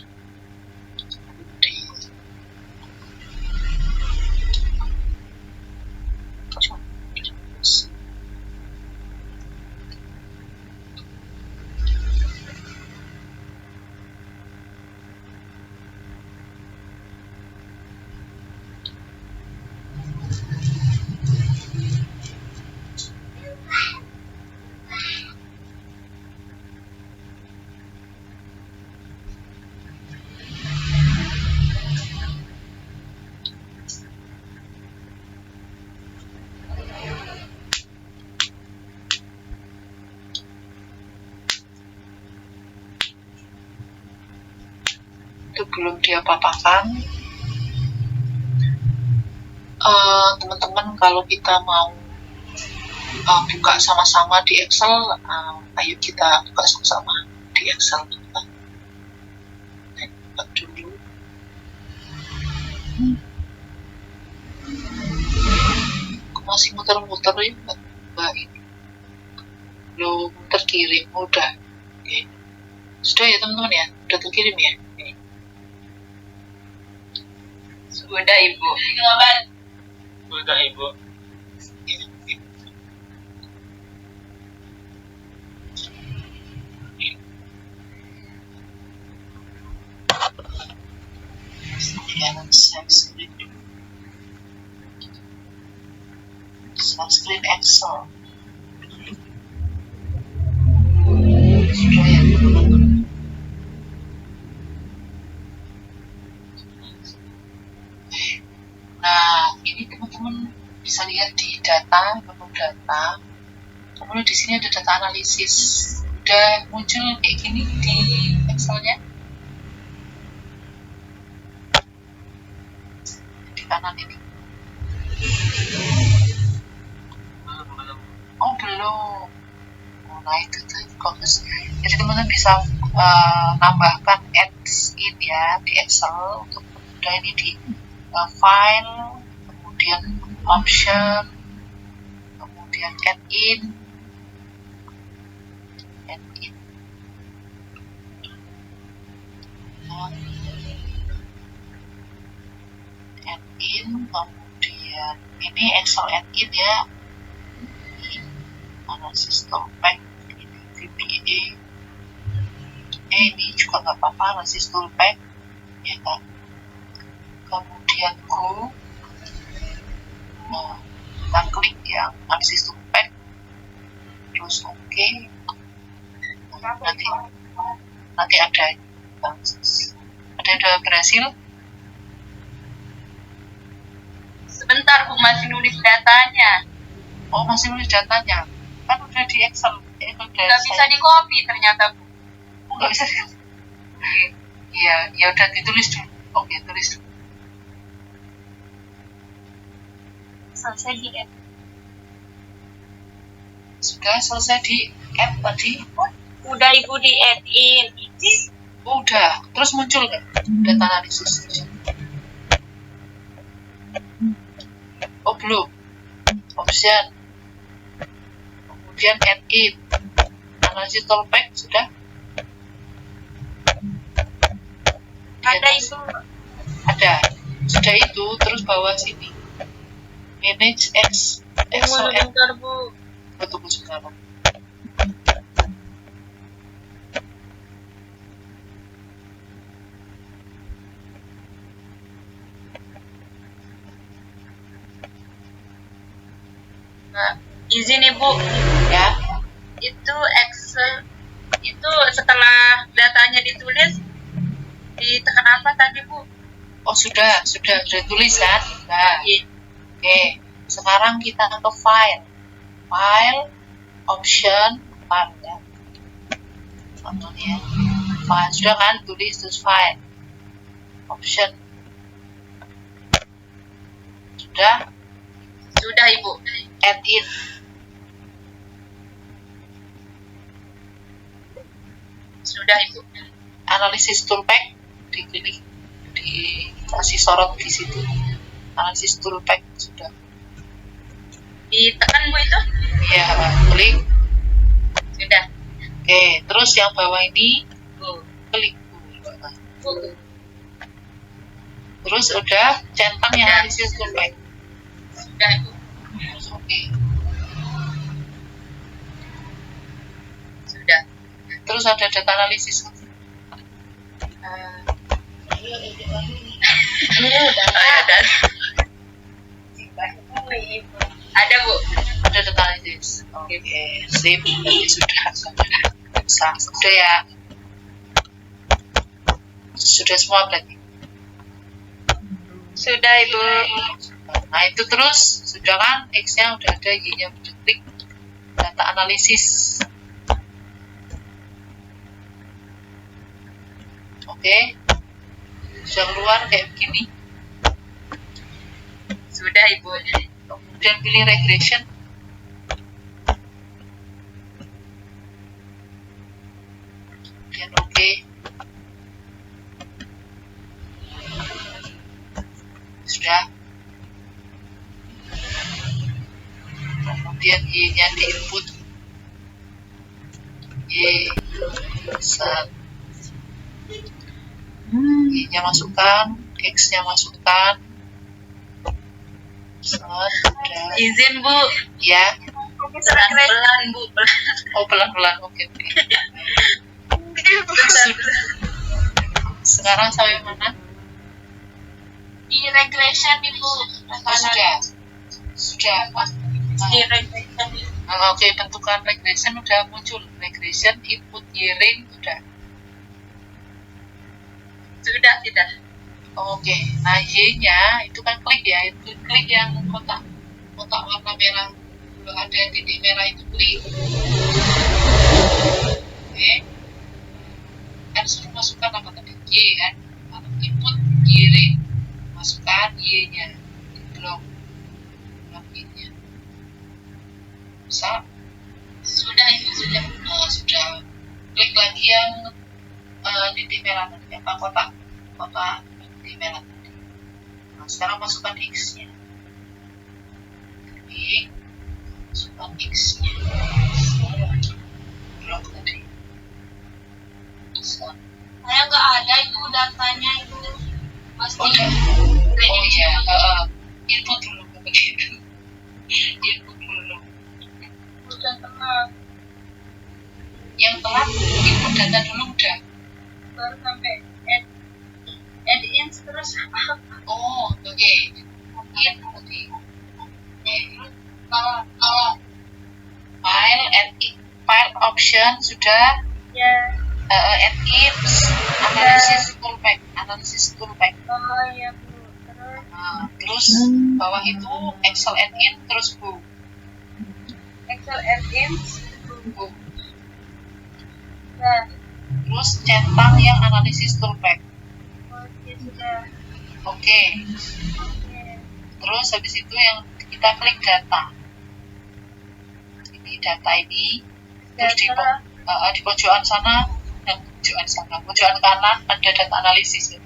Itu belum diapa-apakan. Teman-teman, kalau kita mau buka sama-sama di Excel, ayo kita buka sama-sama di Excel. Buka dulu. Masih muter-muter ya, Mbak ini. Belum terkirim, udah. Oke. Sudah ya teman-teman ya, udah terkirim ya. Sudah Ibu. Sudah Ibu. Screen Excel. Sudah ya. Nah, ini teman-teman bisa lihat di data, menu data. Kemudian di sini ada data analisis. Udah muncul kayak gini di Excelnya. Di kanan ini. Oh belum. Nah itu tuh bagus. Jadi teman-teman bisa nambahkan ads in ya di Excel untuk udah ini di file, kemudian option, kemudian add in, kemudian ini Excel add in ya, analisis toolpath, ini VBA, ini juga nggak apa-apa, analisis toolpath ya kan. Kemudian go, nah kita klik yang analisis toolpath, terus oke. Nanti ada udah berhasil. Sebentar Bu, masih nulis datanya. Oh masih nulis datanya. Kan udah di Excel. Udah Nggak bisa di copy ternyata Bu. nggak bisa. Iya, ya udah ditulis dulu. Oke, tulis dulu. Selesai di add. Sudah selesai di add tadi. Udah Ibu di add in. Udah, terus muncul nggak data analisis? Oh belum. Option. Kemudian add in. Analisis toolpath sudah. Ada Ibu. Ada. Sudah itu, terus bawah sini. Manage X. Tunggu bentar Bu. Tunggu sebentar. Nah, izin Ibu. Ya. Itu Excel itu setelah datanya ditulis ditekan apa tadi Bu? Oh sudah tulis kan? Nah, Iya. oke. Sekarang kita ke file, option, file ya. Contohnya, file sudah kan? Tulis terus file, option. Sudah Ibu. add in. Sudah Ibu. Analisis toolpath diklik, dikasih sorot di situ. Analisis toolpath sudah. Ditekan Bu itu? Ya, klik. Sudah. Oke, terus yang bawah ini Bu. klik. Bu. Terus udah centang yang analisis toolpath. Sudah Ibu. Oke. Sudah. Terus ada data analisis. Ada Bu. Ada data analisis. Oke, sip. Sudah ya. Sudah semua berarti. Sudah Ibu. Nah itu terus sudah kan, X-nya udah ada, Y-nya udah klik. Data analisis. Oke. Sudah keluar kayak begini. Sudah Ibu. Kemudian pilih regression. Kemudian oke. Sudah. Kemudian Y-nya di input. Y. Set. Y-nya masukkan. X-nya masukkan. Set. Sudah. Izin Bu. Ya. Pelan-pelan Bu. Oh pelan-pelan. Oke. Sekarang sampai mana? Di regression Ibu. Sudah. Di regression. Oke, bentukan regression udah muncul. Regression, input, Y-ring udah. Sudah. Oke, nah Y-nya itu kan klik ya, itu klik yang kotak warna merah. Kalau ada titik merah itu klik. Oke. Kan suruh masukkan apa tadi? Y kan? Input Y-ring. Masukkan Y-nya. Blok Y-nya. Bisa? Sudah Ibu. Sudah. Klik lagi yang titik merah tadi, apa kotak titik merah tadi. Nah, sekarang masukkan X-nya. Klik, masukkan X-nya. Blok tadi. Bisa. Saya nggak ada Ibu datanya itu. Pasti. Oh iya, input dulu begitu. Input dulu. Udah tenang. Yang telat input data dulu udah. Baru sampai add in terus apa? Oh, oke. In tadi. Kalau file option sudah. Ya. Add in analisis toolpath. Oh iya Bu. Terus bawah itu Excel add in terus Bu. Excel Ins. Nah, Terus centang yang analisis toolpath. oke sudah. Oke. Oke. Terus habis itu yang kita klik data. Ini data ini. Terus di pojokan sana dan pojokan kanan ada data analisis ya.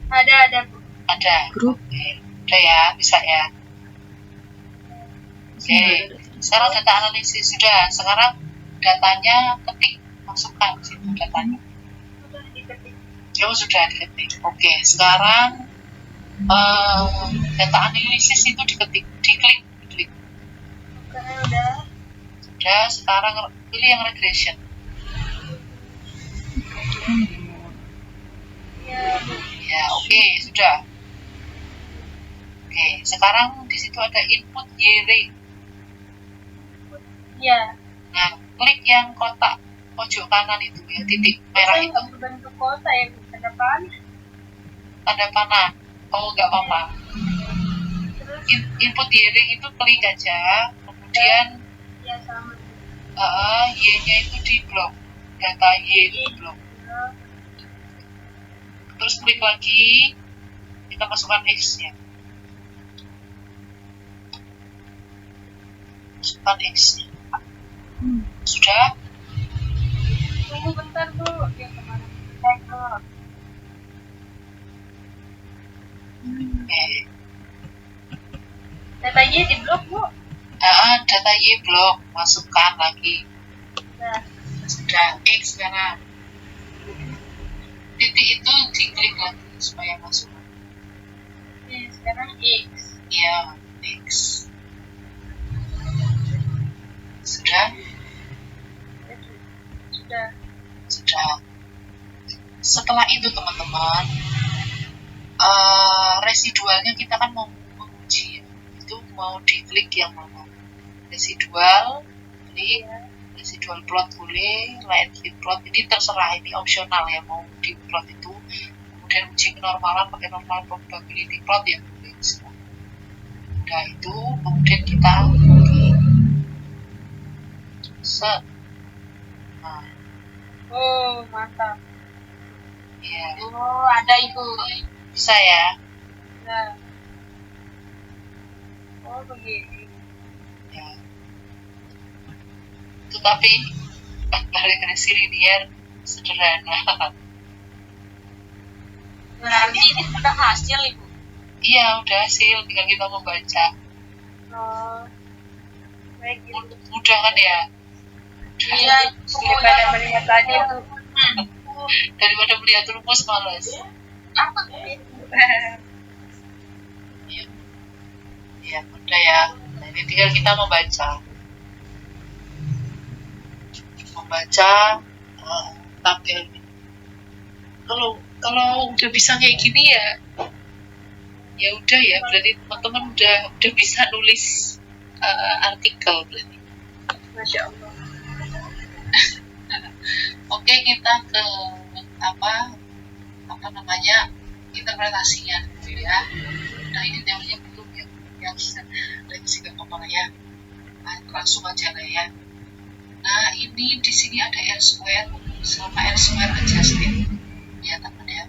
Ada Bu. Ada. Grup. Oke. Udah ya, bisa ya. Oke. Sekarang data analisis sudah. Sekarang datanya ketik, masukkan situ datanya. Sudah diketik. Oh, sudah diketik. Oke. Sekarang data analisis itu diklik. Oke, udah. Sudah. Sekarang pilih yang regression. Ya, Bu. Ya, oke, sudah. Oke, sekarang di situ ada input Y-ray. Ya. Nah, klik yang kotak pojok kanan itu, yang titik merah itu, Nggak berbentuk kota ya, Bu. Ada apaan? tanda panah. Oh, nggak apa-apa. Terus Input Y-ray itu klik aja, kemudian ya sama. Y-nya itu di blok, data Y itu blok. Terus klik lagi, kita masukkan X-nya. Masukkan X-nya. Sudah? Tunggu bentar, Bu. Yang kemana? Oke. Datanya di blok, Bu. Data Y blok, masukkan lagi. Nah, Sudah, X sekarang. Titik itu diklik lagi supaya masuk. ini sekarang X. Ya, X. Sudah? Sudah. Sudah. Setelah itu teman-teman, residualnya kita kan mau menguji ya. Itu mau diklik yang mana? Residual, klik. Residual plot boleh, line fit plot ini terserah, ini opsional ya, mau di plot itu. Kemudian uji kenormalan pakai normal probability plot ya boleh. Udah itu, kemudian kita set. Nah, Oh, mantap. ya Oh, ada itu. bisa ya. Nah. Oh, begini. Ya. Tetapi regresi linear sederhana. Berarti ini sudah hasil, Ibu. Iya, udah hasil, tinggal kita membaca. Oh. Baik, gitu. Mudah kan ya? Iya, daripada melihat tadi, Bu. Daripada melihat rumus males. Apa Ya, udah ya. Nah, ini tinggal kita membaca. Tabel. Kalau udah bisa kayak gini ya udah ya, berarti teman-teman udah bisa nulis artikel berarti. Masya Allah. Oke, kita ke apa namanya, interpretasinya dulu ya. Nah, ini teorinya belum yang revisi ke kepala ya. Nah, langsung aja lah ya. Nah, ini di sini ada R square sama R square adjusted. Ya, teman ya.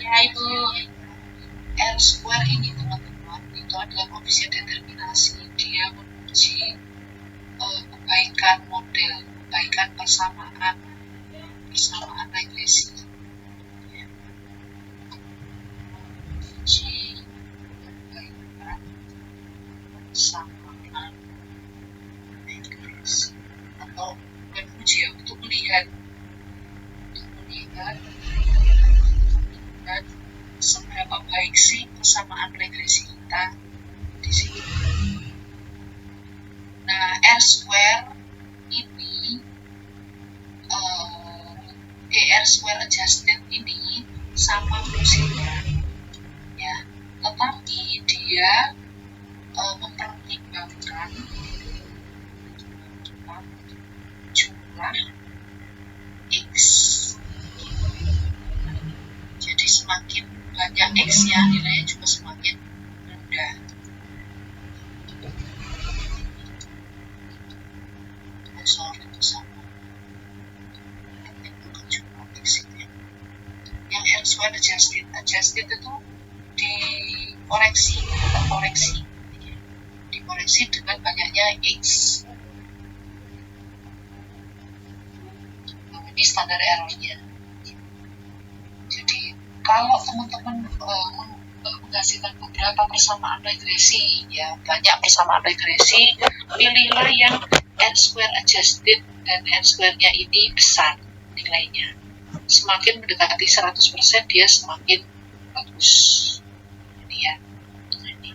Ya, Ibu. R square ini teman-teman itu adalah koefisien determinasi. Dia menguji kebaikan model, kebaikan persamaan regresi. Menguji kebaikan persamaan regresi, atau bukan uji ya, untuk melihat seberapa baik sih persamaan regresi kita di sini. Nah, R square ini R square adjusted ini sama fungsinya ya, tetapi dia mempertimbangkan jumlah X. Jadi semakin banyak X-nya, nilainya juga semakin rendah. sorry itu sama. Itu kan cuma fix itu ya. Yang elsewhere adjusted itu dikoreksi, dikoreksi dengan banyaknya X. Nah, ini standar errornya. Jadi kalau teman-teman menghasilkan beberapa persamaan regresi, ya banyak persamaan regresi, pilihlah yang R-square adjusted dan R-square-nya ini besar nilainya. Semakin mendekati 100% dia semakin bagus. Ini ya. Ini.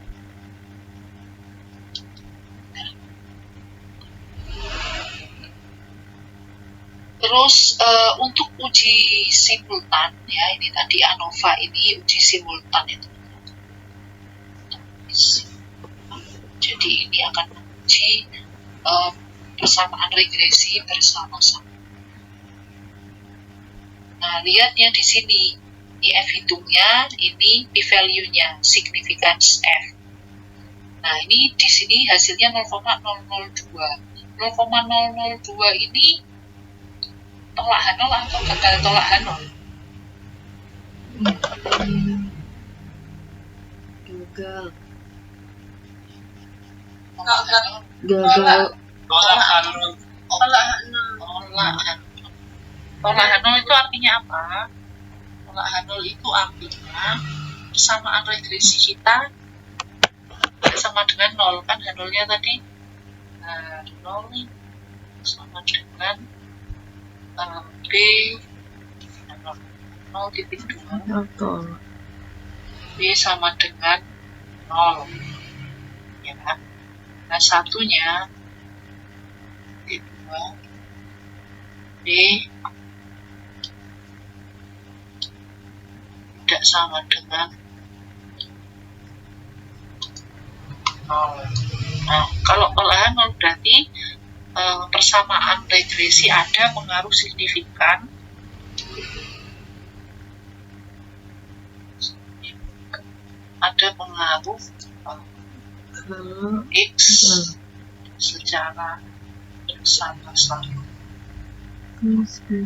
Terus untuk uji simultan ya, ini tadi ANOVA ini uji simultan itu. Jadi ini akan menguji persamaan regresi bersama-sama. Nah, lihat yang di sini, ini F hitungnya, ini p-value-nya, significance F. Nah, ini di sini hasilnya 0,002. 0,002 ini tolak H0 atau gagal tolak H0? Gagal. Tolak H0 itu artinya apa? Tolak H0 itu artinya persamaan regresi kita sama dengan 0, kan H0-nya tadi 0 sama dengan B 0,2, B sama dengan 0 ya kan? Nah, satunya D2 B tidak sama dengan 0. Nah, kalau tolak 0 berarti persamaan regresi ada pengaruh signifikan X secara bersama-sama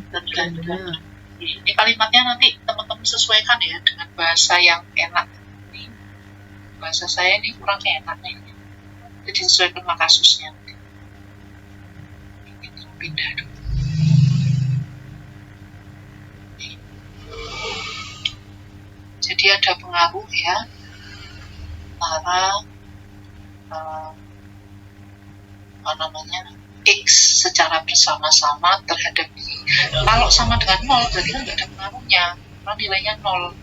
terhadap. Ini kalimatnya nanti teman-teman sesuaikan ya dengan bahasa yang enak. Ini bahasa saya ini kurang enak nih, jadi sesuaikan sama kasusnya. Ini pindah dulu. Jadi ada pengaruh ya antara X secara bersama-sama terhadap Y. Kalau sama dengan 0 berarti kan nggak ada pengaruhnya, karena nilainya 0.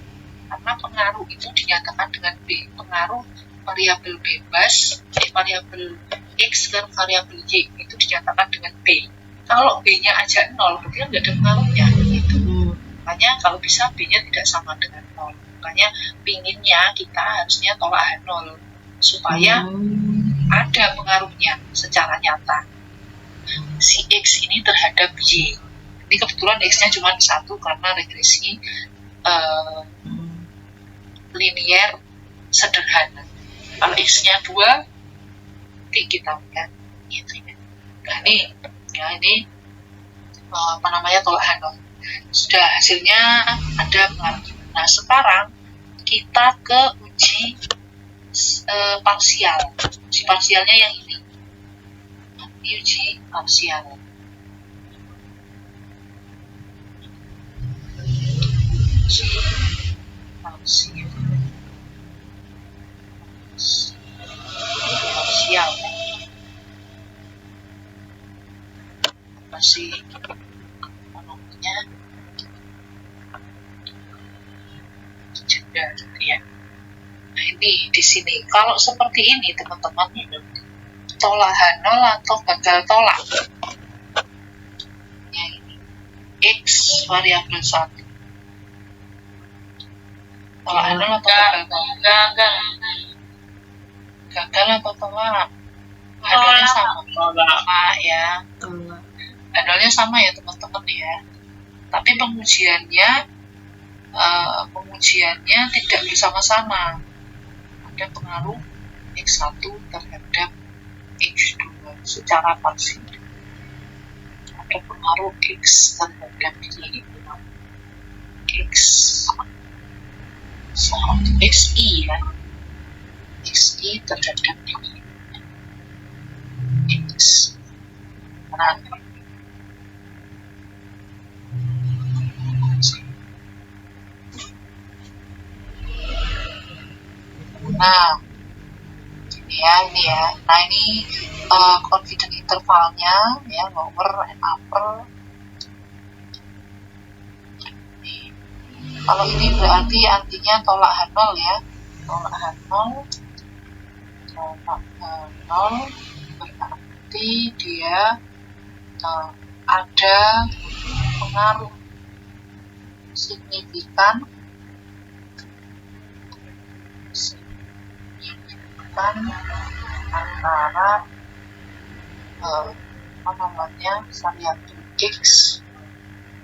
Karena pengaruh itu dinyatakan dengan B. Pengaruh variabel bebas, variabel X dan variabel Y itu dinyatakan dengan B. Kalau B-nya aja 0 berarti kan nggak ada pengaruhnya gitu. Makanya kalau bisa B-nya tidak sama dengan 0. Makanya pinginnya kita harusnya tolak H0 supaya ada pengaruhnya secara nyata si X ini terhadap Y. Ini kebetulan X-nya cuma 1 karena regresi linier sederhana. Kalau X-nya 2 kita lihat gitu ya. Nah ini tolak H0. Sudah hasilnya ada pengaruh. Nah, sekarang kita ke uji parsial. Uji parsialnya yang ini. Ini uji parsial. Uji parsial. Parsial. Apa sih namanya? Jeda ya. Nah, ini di sini. Kalau seperti ini teman-teman, tolak H0 atau gagal tolak. Ya, ini X variabel 1. Tolak H0 atau gagal tolak? Gagal atau tolak? H0-nya sama. Tolak ya. H0-nya sama ya teman-teman ya. Tapi pengujiannya tidak bersama-sama. Ada pengaruh X1 terhadap X2 secara parsial. ada pengaruh X terhadap Y. X XI ya, XI terhadap Y. X. Nah, ini ya. Nah, ini confidence intervalnya ya, lower and upper. Kalau ini berarti artinya tolak H0 ya. Tolak H0 berarti dia ada pengaruh signifikan antara variabel X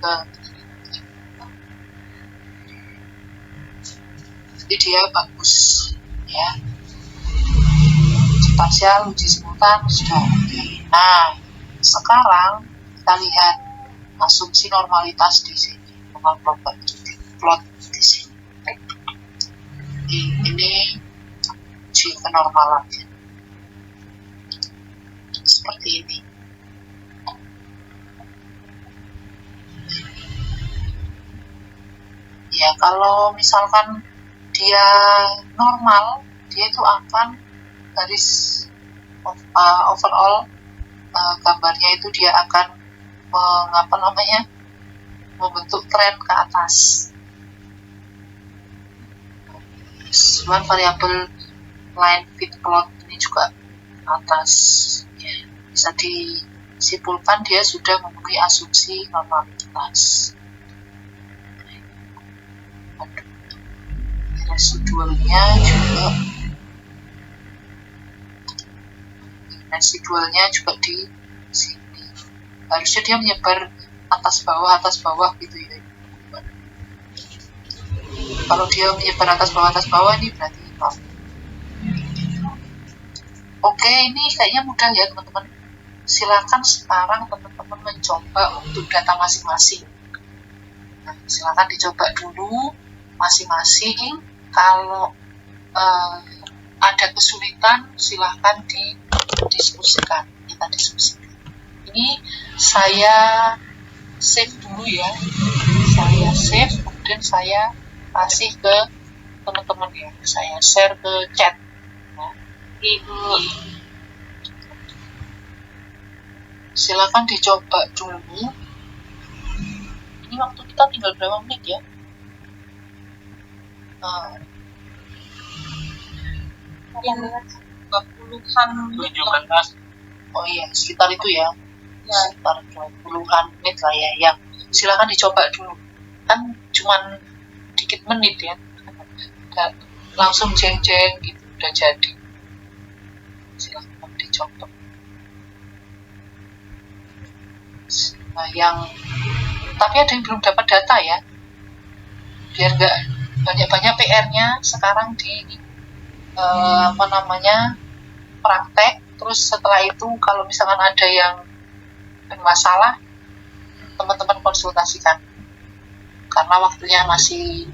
ke jadi dia bagus ya. Uji parsial, uji simultan sudah oke. Nah, sekarang kita lihat asumsi normalitas di sini, normal probability plot di sini. Ini uji kenormalan seperti ini. Ya, kalau misalkan dia normal, dia itu akan garis overall gambarnya itu dia akan membentuk tren ke atas. Cuman variabel line fit plot ini juga atas ya, bisa disimpulkan dia sudah memenuhi asumsi normalitas. Residualnya juga di sini. Harusnya dia menyebar atas bawah gitu ya. Kalau dia menyebar atas bawah ini berarti nol. Oke, ini kayaknya mudah ya teman-teman. Silakan sekarang teman-teman mencoba untuk data masing-masing. Nah, silakan dicoba dulu masing-masing. Kalau ada kesulitan, silakan didiskusikan. Kita diskusikan. Ini saya save dulu ya. Saya save, kemudian saya kasih ke teman-teman ya. Saya share ke chat. Ya. Ibu. Silakan dicoba dulu. Ini waktu kita tinggal berapa menit ya? 20-an menit lah. Oh iya, sekitar itu ya. Sekitar 20-an menit lah ya. Yang silakan dicoba dulu. Kan cuman dikit menit ya. Langsung jeng-jeng gitu udah jadi. Silakan dicoba. Nah, tapi ada yang belum dapat data ya. Biar nggak banyak-banyak PR-nya sekarang di praktek. Terus setelah itu kalau misalkan ada yang bermasalah, teman-teman konsultasikan karena waktunya masih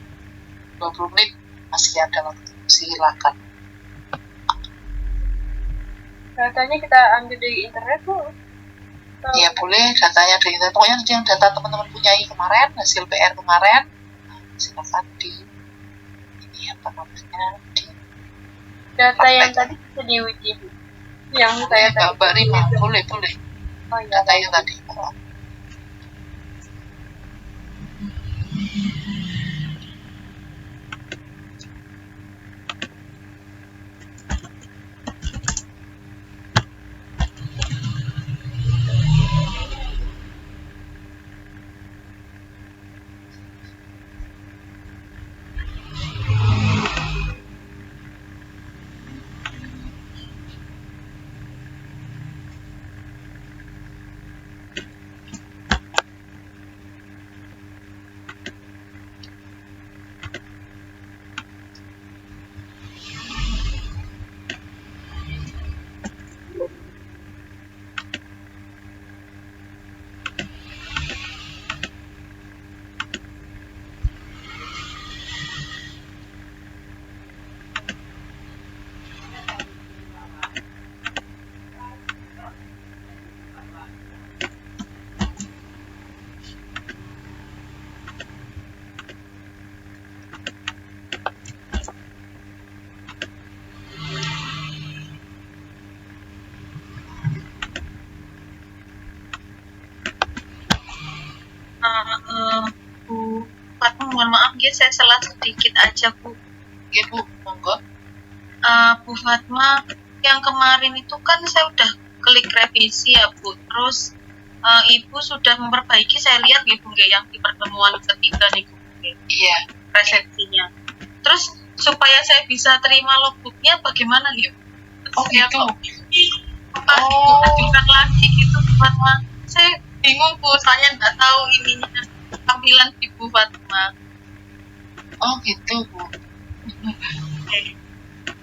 20 menit, masih ada waktu. Silakan. Datanya kita ambil dari internet tuh. Ya boleh, datanya dari internet. Pokoknya yang data teman-teman punyai kemarin, hasil PR kemarin, silakan di data yang tadi bisa diuji. Yang saya tadi. Mbak Rima, boleh. Oh, iya. Data yang tadi. mohon maaf ya, saya salah sedikit aja Bu. Ya Bu, monggo. Bu Fatma, yang kemarin itu kan saya udah klik revisi ya Bu. Terus Ibu sudah memperbaiki, saya lihat ya Bu, yang di pertemuan ketiga nih Bu, Iya. resepsinya. Terus supaya saya bisa terima logbooknya bagaimana ya? Oh gitu. Apa Ibu ajukan lagi gitu Bu Fatma? Saya bingung Bu, soalnya nggak tahu ininya tampilan Ibu Fatma. Oh gitu Bu.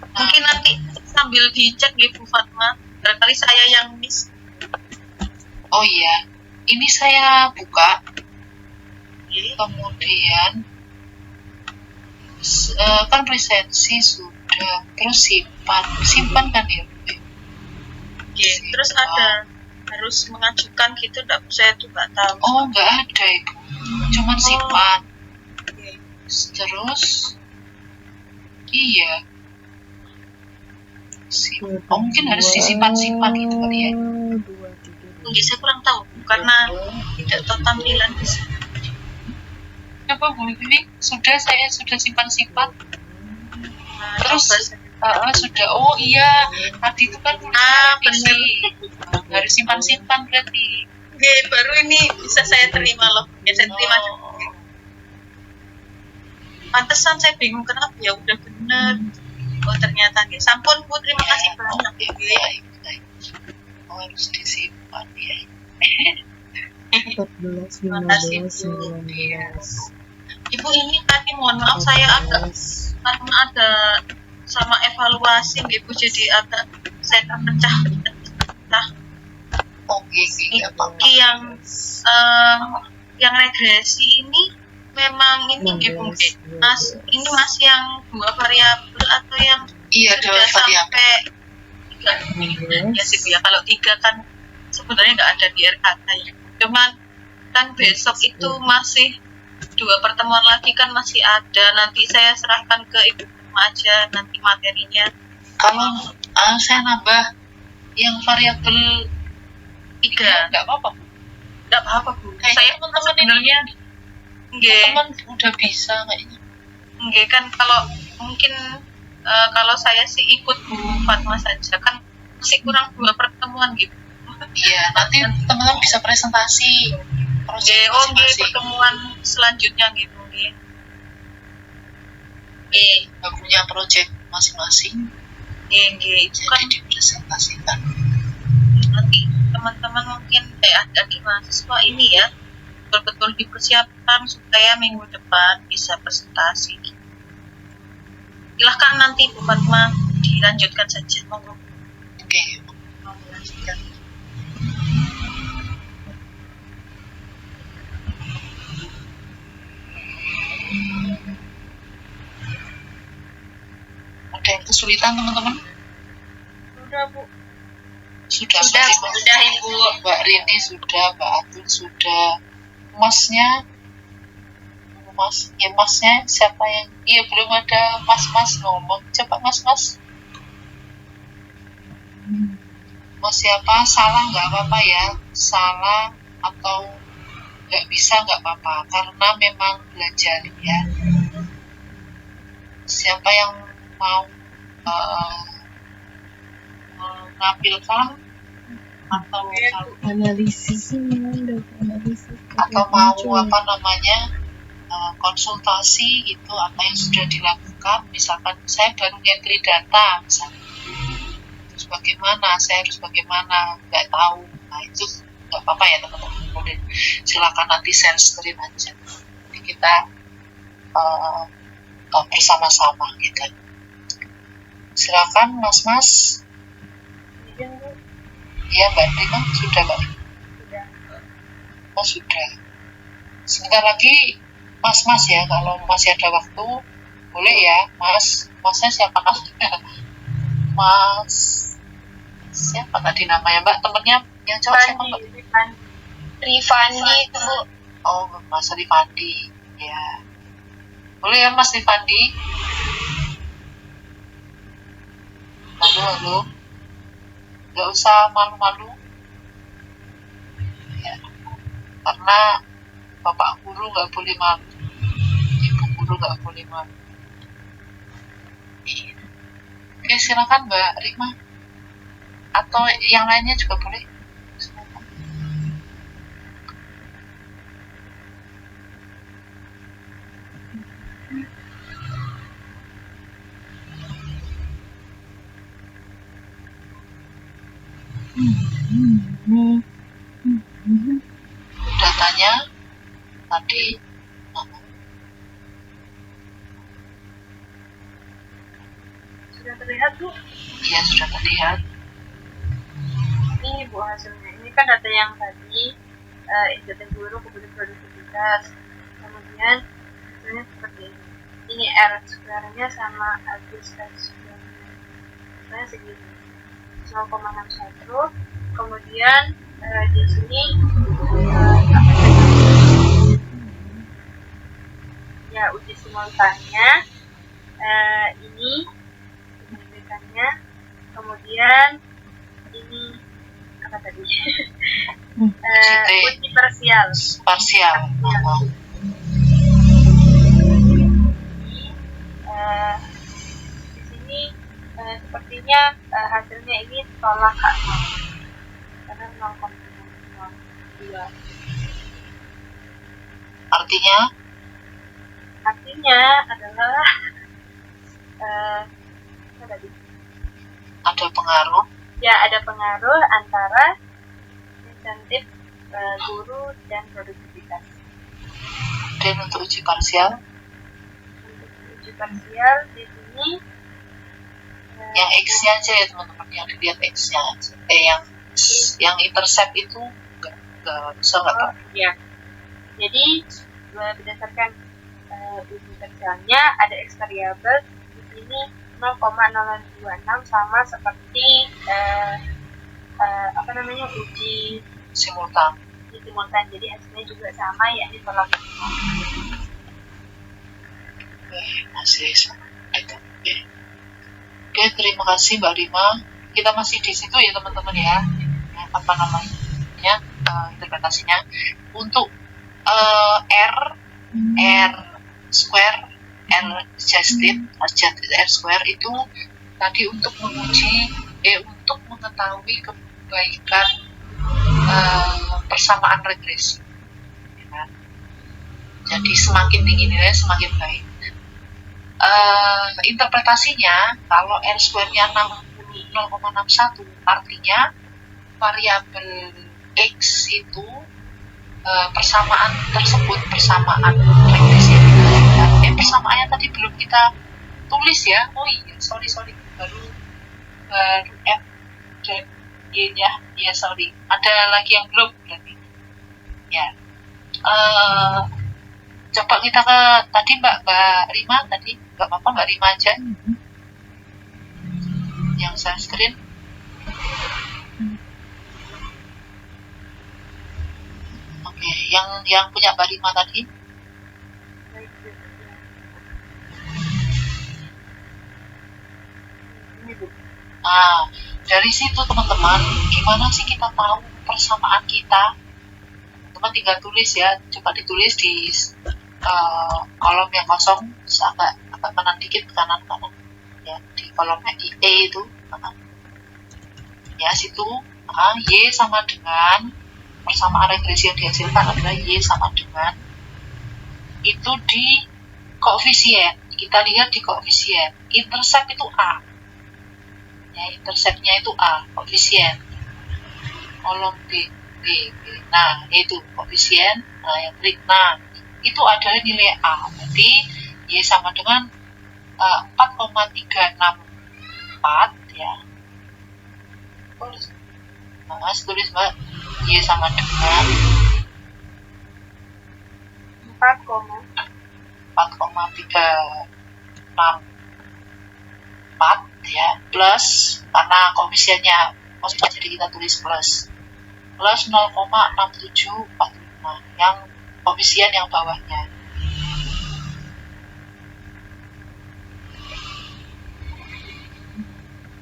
Mungkin nanti sambil dicek ya Bu Fatma, barangkali saya yang miss. Oh iya, ini saya buka. Kemudian kan presensi sudah, terus simpan kan ya Bu? Terus ada harus mengajukan gitu, enggak, saya tuh nggak tahu. Oh nggak ada Ibu, cuman simpan. Terus iya, mungkin harus disimpan gitu kali ya. Mungkin saya kurang tahu karena tidak tahu tampilan di sini. Coba Bu, ini saya sudah simpan. Terus sudah, oh iya, tadi itu kan benar. Harus simpan berarti. Baru ini bisa saya terima loh. Ya, saya terima. Pantesan saya bingung kenapa ya udah bener. Oh ternyata ya. Sampun Bu, terima kasih banyak. Harus disimpan ya. 14, 15, 19. Ibu, ini tadi mohon maaf saya agak karena ada sama evaluasi Ibu, jadi agak saya terpecah. Oke, yang regresi ini memang ini Ibu, Mas, ini masih yang 2 variabel atau yang iya, 2 variabel. Sampai 3. Ya sih Bu ya, kalau 3 kan sebenarnya nggak ada di RKK ya. Cuman kan besok itu masih 2 pertemuan lagi kan masih ada. Nanti saya serahkan ke Ibu aja nanti materinya. Kalau saya nambah yang variabel 3 nggak apa-apa Bu? Nggak apa-apa Bu. Saya teman-teman sebenarnya teman udah bisa kayaknya. Kan kalau mungkin kalau saya sih ikut Bu Fatma saja, kan masih kurang 2 pertemuan gitu. Iya, nanti teman-teman bisa presentasi proyek masing-masing. Pertemuan selanjutnya gitu. Nggak punya proyek masing-masing. Itu kan jadi dipresentasikan. Nanti teman-teman mungkin adik-adik mahasiswa ini ya betul-betul dipersiapkan supaya minggu depan bisa presentasi. Silahkan nanti Bu Fatma dilanjutkan saja, monggo. Oke. Ada yang kesulitan teman-teman? Sudah Bu. Sudah Ibu. Mbak Rini sudah, Mbak Atul sudah. Masnya siapa yang? Iya, belum ada mas ngomong. Coba mas. Mas siapa? Salah nggak apa-apa ya. Salah atau nggak bisa nggak apa-apa. Karena memang belajar ya. Siapa yang mau menampilkan atau analisis atau mau konsultasi gitu apa yang sudah dilakukan, misalkan saya baru entry data misalnya, terus saya harus bagaimana nggak tahu, nah itu nggak apa-apa ya teman-teman, boleh silakan nanti share screen aja, jadi kita bersama-sama gitu. Silakan mas. Iya Mbak Rina, sudah Mbak? Oh sudah. Sebentar lagi mas ya, kalau masih ada waktu boleh ya masnya siapa namanya? Mas siapa tadi namanya Mbak, temennya yang cowok siapa Mbak? Rifandi itu Bu. Oh Mas Rifandi ya, boleh ya Mas Rifandi. Halo, nggak usah malu-malu ya, karena bapak guru nggak boleh malu. ngobrol nggak boleh Mbak. Oke, silakan Mbak Rima. Atau yang lainnya juga boleh. Silakan. Datanya tadi. Sudah terlihat Bu? Iya, sudah terlihat. Ini Bu hasilnya. Ini kan data yang tadi data guru kemudian produktivitas. Kemudian hasilnya seperti ini. Ini R square-nya sama Agus square-nya. Misalnya segini. 0,61. Kemudian di sini ya uji simultannya ini diberikannya, kemudian ini apa tadi uji parsial Parsial. di sini sepertinya hasilnya ini tolak Kak, karena 0,02. Artinya adalah apa tadi? Ada pengaruh. Ya, ada pengaruh antara insentif guru dan produktivitas. Dan untuk uji parsial Untuk uji parsial di sini yang X-nya aja ya teman-teman, yang dilihat X-nya aja. Yang intercept itu nggak bisa nggak tahu. ya. Jadi berdasarkan uji parsialnya ada X variabel di sini 0,026 sama seperti uji Simultan. jadi hasilnya juga sama, yakni tolak. Masih sama. Oke, terima kasih Mbak Rima. Kita masih di situ ya teman-teman ya. Apa namanya interpretasinya untuk R square R square itu tadi untuk menguji untuk mengetahui kebaikan persamaan regresi. Ya. Jadi semakin tinggi nilai semakin baik. Interpretasinya kalau R square-nya 0,61 artinya variabel X itu persamaan tersebut, persamaan regresi yang kita lihat. Persamaannya tadi belum kita tulis ya. Oh iya, sorry baru F dan Y nya ya, sorry, ada lagi yang belum berarti ya. Coba kita ke tadi Mbak Rima tadi, nggak apa-apa Mbak Rima aja yang share screen. Oke, yang punya Mbak Rima tadi. Nah, dari situ teman-teman, gimana sih kita tahu persamaan kita? Teman tinggal tulis ya, coba ditulis di kolom yang kosong, agak kanan dikit, kanan ya, di kolomnya E itu, ya situ, Y sama dengan persamaan regresi yang dihasilkan adalah Y sama dengan itu di koefisien. Kita lihat di koefisien, intercept itu A. Ya, interceptnya itu A, koefisien. Kolom B. Nah, itu koefisien. Nah, yang klik. Nah, itu adalah nilai A. Berarti Y sama dengan 4,364 ya. Tulis Mbak, Y sama dengan 4,364 ya, plus karena koefisiennya positif jadi kita tulis plus 0,6745 yang koefisien yang bawahnya.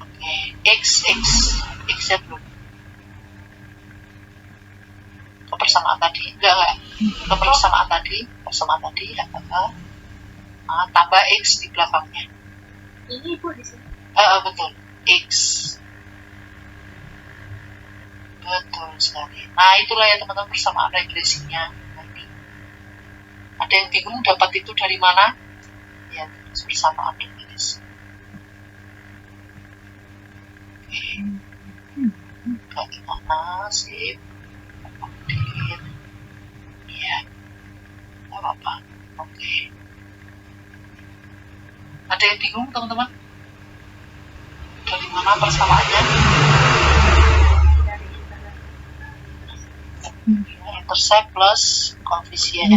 Oke, X nya belum. Persamaan tadi enggak persamaan tadi ya apa tambah X di belakangnya. Ini ibu di sini. Betul, X. Betul sekali. Nah, itulah ya teman-teman persamaan regresinya. Nanti ada yang bingung dapat itu dari mana? Ya, terus persamaan regresi. Oke, gimana sih? Update. Ya, nggak apa-apa. Oke. Ada yang bingung teman-teman? Dari mana persamaannya? Dari internet. Intercept plus koefisien.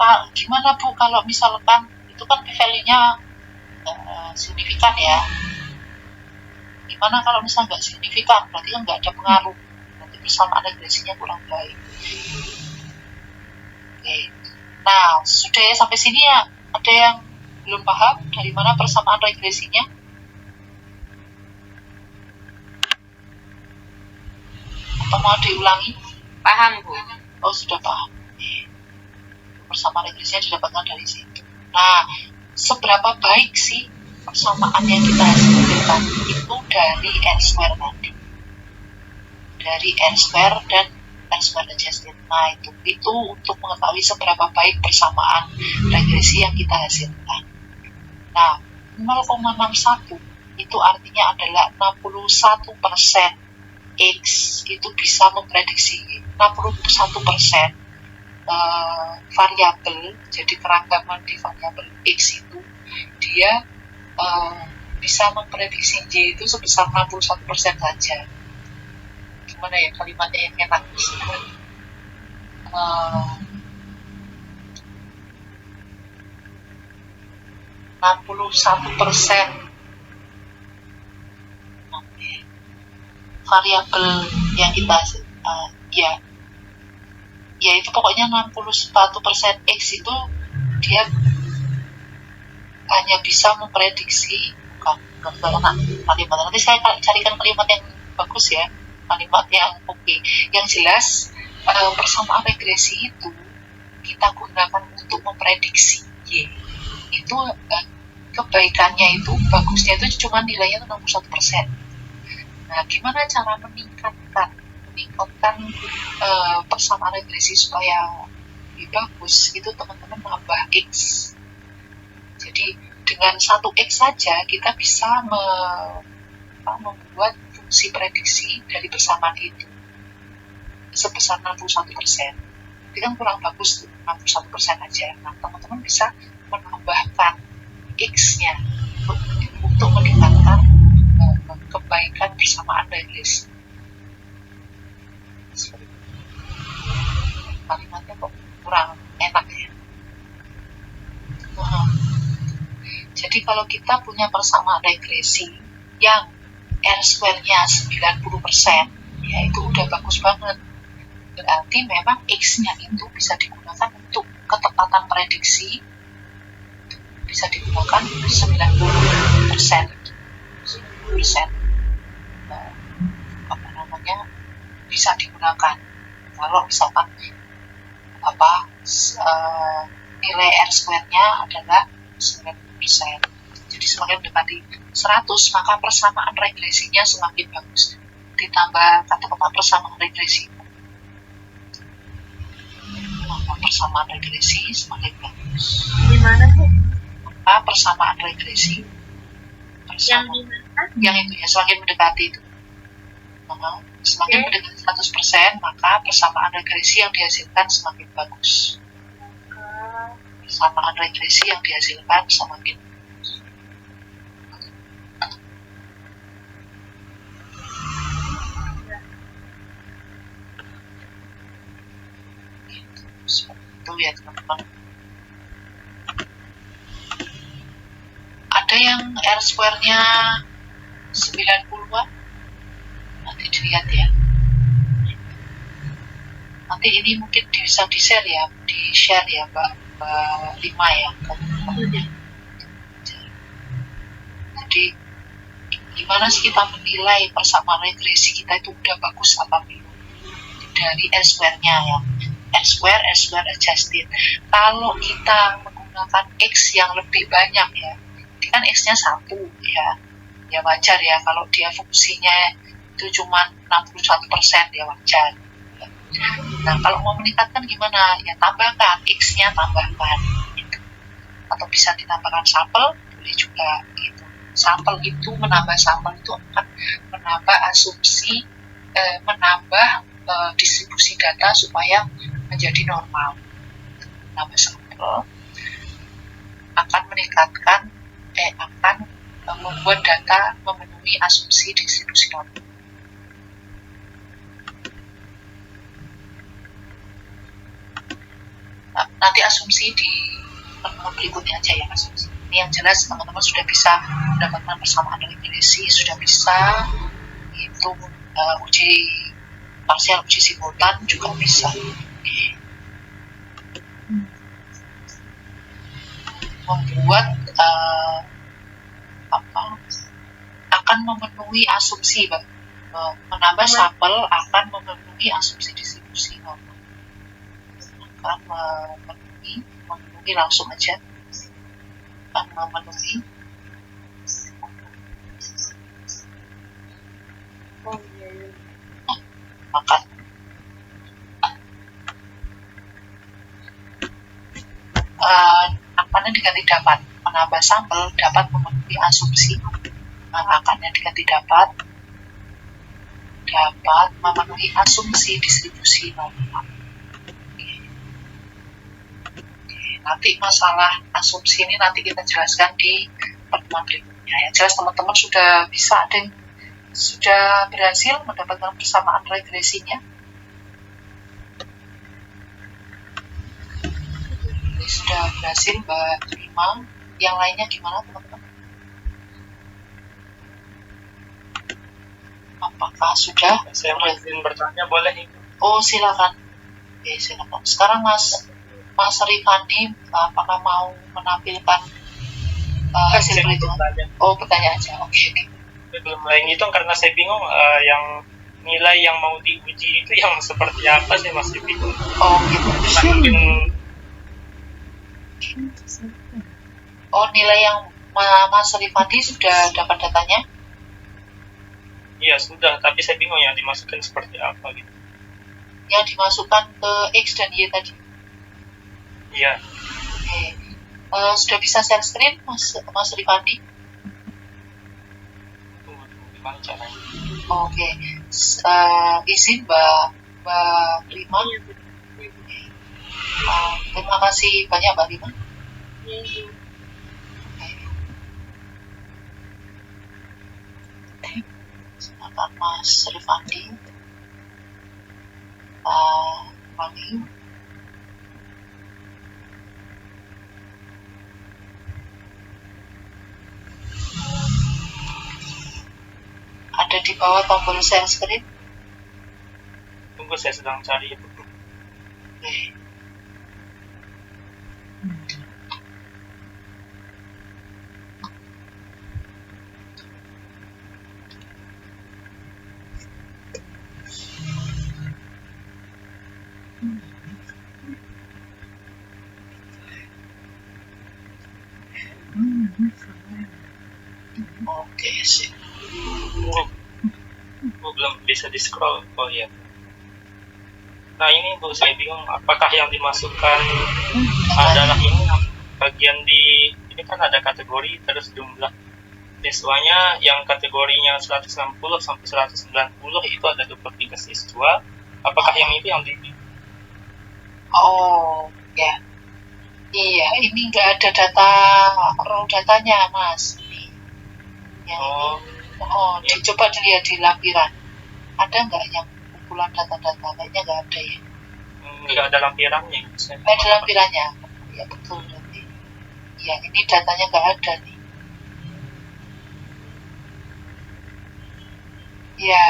Pak, gimana Bu kalau misalkan itu kan p-value-nya signifikan ya? Gimana kalau misalnya nggak signifikan? Berarti kan nggak ada pengaruh. Berarti persamaan regresinya kurang baik. Oke. Nah, sudah ya sampai sini ya. Ada yang belum paham dari mana persamaan regresinya? Atau mau diulangi? Paham, Bu. Oh, sudah paham. Persamaan regresinya didapatkan dari situ. Nah, seberapa baik sih persamaan yang kita hasilkan itu dari R-square tadi? Dari R-square dan R-square adjusted. Nah, itu untuk mengetahui seberapa baik persamaan regresi yang kita hasilkan. Nah, 0,61 itu artinya adalah 61% X itu bisa memprediksi 61% variabel, jadi keragaman di variabel X itu dia bisa memprediksi Y itu sebesar 61% saja. Gimana ya kalimatnya yang enak? 61% variabel yang kita ya itu pokoknya 61% X itu dia hanya bisa memprediksi kalimat. Nanti saya carikan kalimat yang bagus ya, kalimat yang oke. Yang jelas persamaan regresi itu kita gunakan untuk memprediksi Y. Itu kebaikannya itu, bagusnya itu cuma nilainya 61%. Nah, gimana cara meningkatkan persamaan regresi supaya lebih bagus? Itu teman-teman nambah X. Jadi dengan 1X saja kita bisa membuat fungsi prediksi dari persamaan itu sebesar 61%. Itu kan kurang bagus tuh, 61% aja. Nah, teman-teman bisa menambahkan X-nya untuk meningkatkan kebaikan persamaan regresi. Kalimatnya kok kurang enak ya. Jadi kalau kita punya persamaan regresi yang R-square-nya 90%, ya itu udah bagus banget. Berarti memang X-nya itu bisa digunakan untuk ketepatan prediksi, bisa digunakan 90%. Bisa digunakan kalau misalkan nilai R-square-nya adalah 90%. Jadi semakin mendekati 100 maka persamaan regresinya semakin bagus. Ditambah kata-kata persamaan regresi, maka persamaan regresi semakin bagus. Gimana sih? Maka persamaan regresi Yang di mana? yang itu ya semakin mendekati itu. Semakin mendekati 100% maka persamaan regresi yang dihasilkan semakin bagus. Persamaan regresi yang dihasilkan semakin bagus. Itu ya teman-teman. Ada yang R-square-nya 90-an. Nanti dilihat ya. Nanti ini mungkin bisa di-share ya, Mbak Lima ya. Jadi gimana sih kita menilai persamaan regresi kita itu udah bagus apa belum dari R-square-nya ya. R square adjusted. Kalau kita menggunakan X yang lebih banyak ya, ini kan X-nya 1 ya wajar ya. Kalau dia fungsinya itu cuma 61% ya wajar. Nah, kalau mau meningkatkan gimana? Ya tambahkan, X-nya tambahkan. Gitu. Atau bisa ditambahkan sampel, boleh juga. Gitu. Sampel itu, menambah sampel itu akan menambah asumsi, menambah distribusi data supaya menjadi normal. Menambah sampel akan meningkatkan, akan membuat data memenuhi asumsi distribusi normal. Nanti asumsi di pertemuan berikutnya aja ya asumsi. Ini yang jelas teman-teman sudah bisa mendapatkan persamaan regresi, sudah bisa hitung uji parsial, uji simultan juga bisa. Membuat akan memenuhi asumsi, menambah sampel akan memenuhi asumsi distribusi normal. Akan memenuhi langsung aja, akan memenuhi maka akannya diganti dapat, menambah sampel dapat memenuhi asumsi, akannya diganti dapat memenuhi asumsi distribusi normal. Nanti masalah asumsi ini nanti kita jelaskan di pertemuan berikutnya. Yang jelas teman-teman sudah bisa, ada yang sudah berhasil mendapatkan persamaan regresinya. Ini sudah berhasil Mbak Rima. Yang lainnya gimana teman-teman? Apakah sudah? Saya mau izin bertanya, boleh Ibu? Oh silakan. Oke, silakan. Sekarang Mas Rifandi, apakah mau menampilkan hasil Saya perhitungan? bertanya. Oh, bertanya aja. Oke. Belum mulai ngitung karena saya bingung yang nilai yang mau diuji itu yang seperti apa, saya masih bingung. Oh, gitu. Mungkin Oh, nilai yang Mas Rifandi sudah dapat datanya? iya sudah, tapi saya bingung yang dimasukkan seperti apa gitu. Yang dimasukkan ke X dan Y tadi? Iya, Oke. Sudah bisa share screen, Mas Rifandi? tunggu gimana caranya. Oke. Izin Mbak Rima. Terima kasih banyak Mbak Rima. Silakan Mas Rifandi. Rifandi. Ada di bawah tombol share screen. Tunggu, saya sedang cari itu. Oke. Oke, sip. Bu, belum bisa di scroll. Oh iya. Nah ini Bu, saya bingung apakah yang dimasukkan adalah ini bagian di ini kan ada kategori terus jumlah siswanya yang kategorinya 160 sampai 190 itu ada 23 siswa. Apakah yang itu yang di Oh, ya. Iya, ini nggak ada data raw datanya, Mas. Ini. Yang ini. Coba dilihat di lampiran. Ada nggak yang kumpulan data-data? Kayaknya nggak ada ya. nggak ada lampirannya? Ada lampirannya. Ya betul berarti. Ya, ini datanya nggak ada nih. Ya,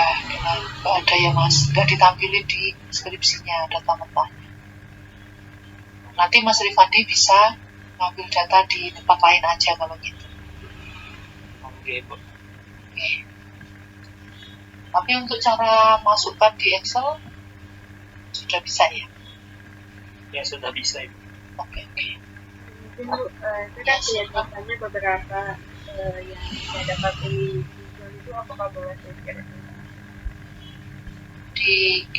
nggak ada ya Mas. Nggak ditampilin di deskripsinya data mentahnya. Nanti Mas Rifandi bisa ngambil data di tempat lain aja kalau gitu. Oke, Bu. Oke. Tapi untuk cara masukkan di Excel sudah bisa ya? yang sudah bisa itu. Oke. Mungkin Bu, itu kan biasanya beberapa yang saya dapat dijual itu apakah boleh saya kirim?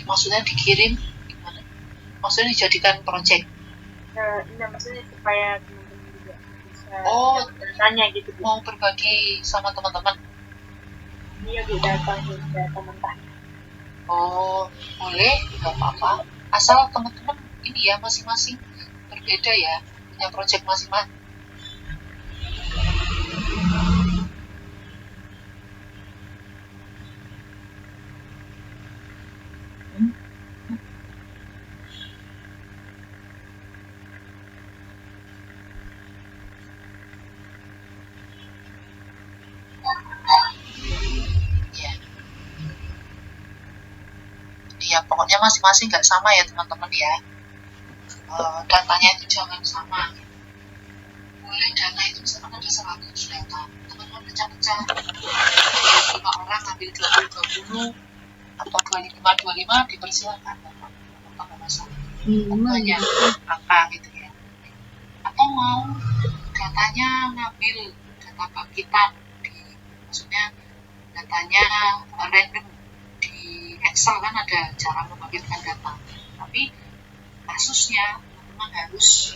Maksudnya dikirim gimana? Maksudnya dijadikan project. Enggak, maksudnya supaya teman-teman juga bisa tanya gitu Bu. Mau berbagi sama teman-teman. Iya Bu, data mentah. Oh, boleh, nggak apa-apa. Asal teman-teman ini ya masing-masing berbeda ya, punya project masing-masing. Ya, pokoknya masing-masing nggak sama ya teman-teman ya. Datanya itu jangan sama. Boleh data itu misalkan ada 100 data, teman-teman pecah-pecah. 5 orang ambil 20-20 atau 25-25 dipersilakan. Apa masalah? Banyak angka gitu ya. Atau mau datanya ngambil data pakitan maksudnya datanya random di Excel kan ada cara membangkitkan data, tapi kasusnya teman-teman harus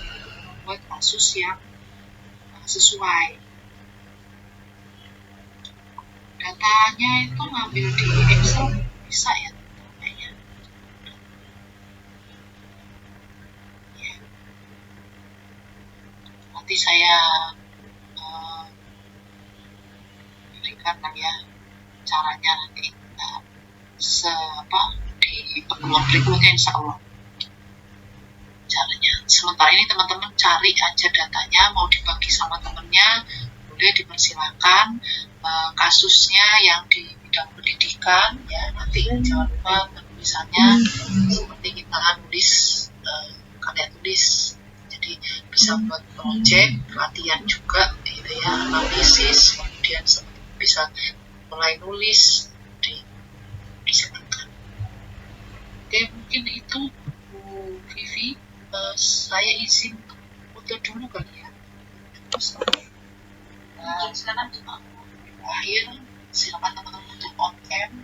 membuat kasus yang sesuai. Datanya itu ngambil di Excel bisa ya kayaknya. Ya. Nanti saya berikan ya caranya nanti di pertemuan berikutnya insya Allah caranya. Sementara ini teman-teman cari aja datanya, mau dibagi sama temennya boleh, dipersilakan. Kasusnya yang di bidang pendidikan ya nanti jangan lupa penulisannya seperti kita nulis karya tulis, jadi bisa buat project latihan juga gitu ya, analisis, kemudian bisa mulai nulis disilakan. Oke, mungkin itu Bu Vivi, saya izin foto dulu kali ya. Silakan akhir, silakan teman-teman untuk on cam.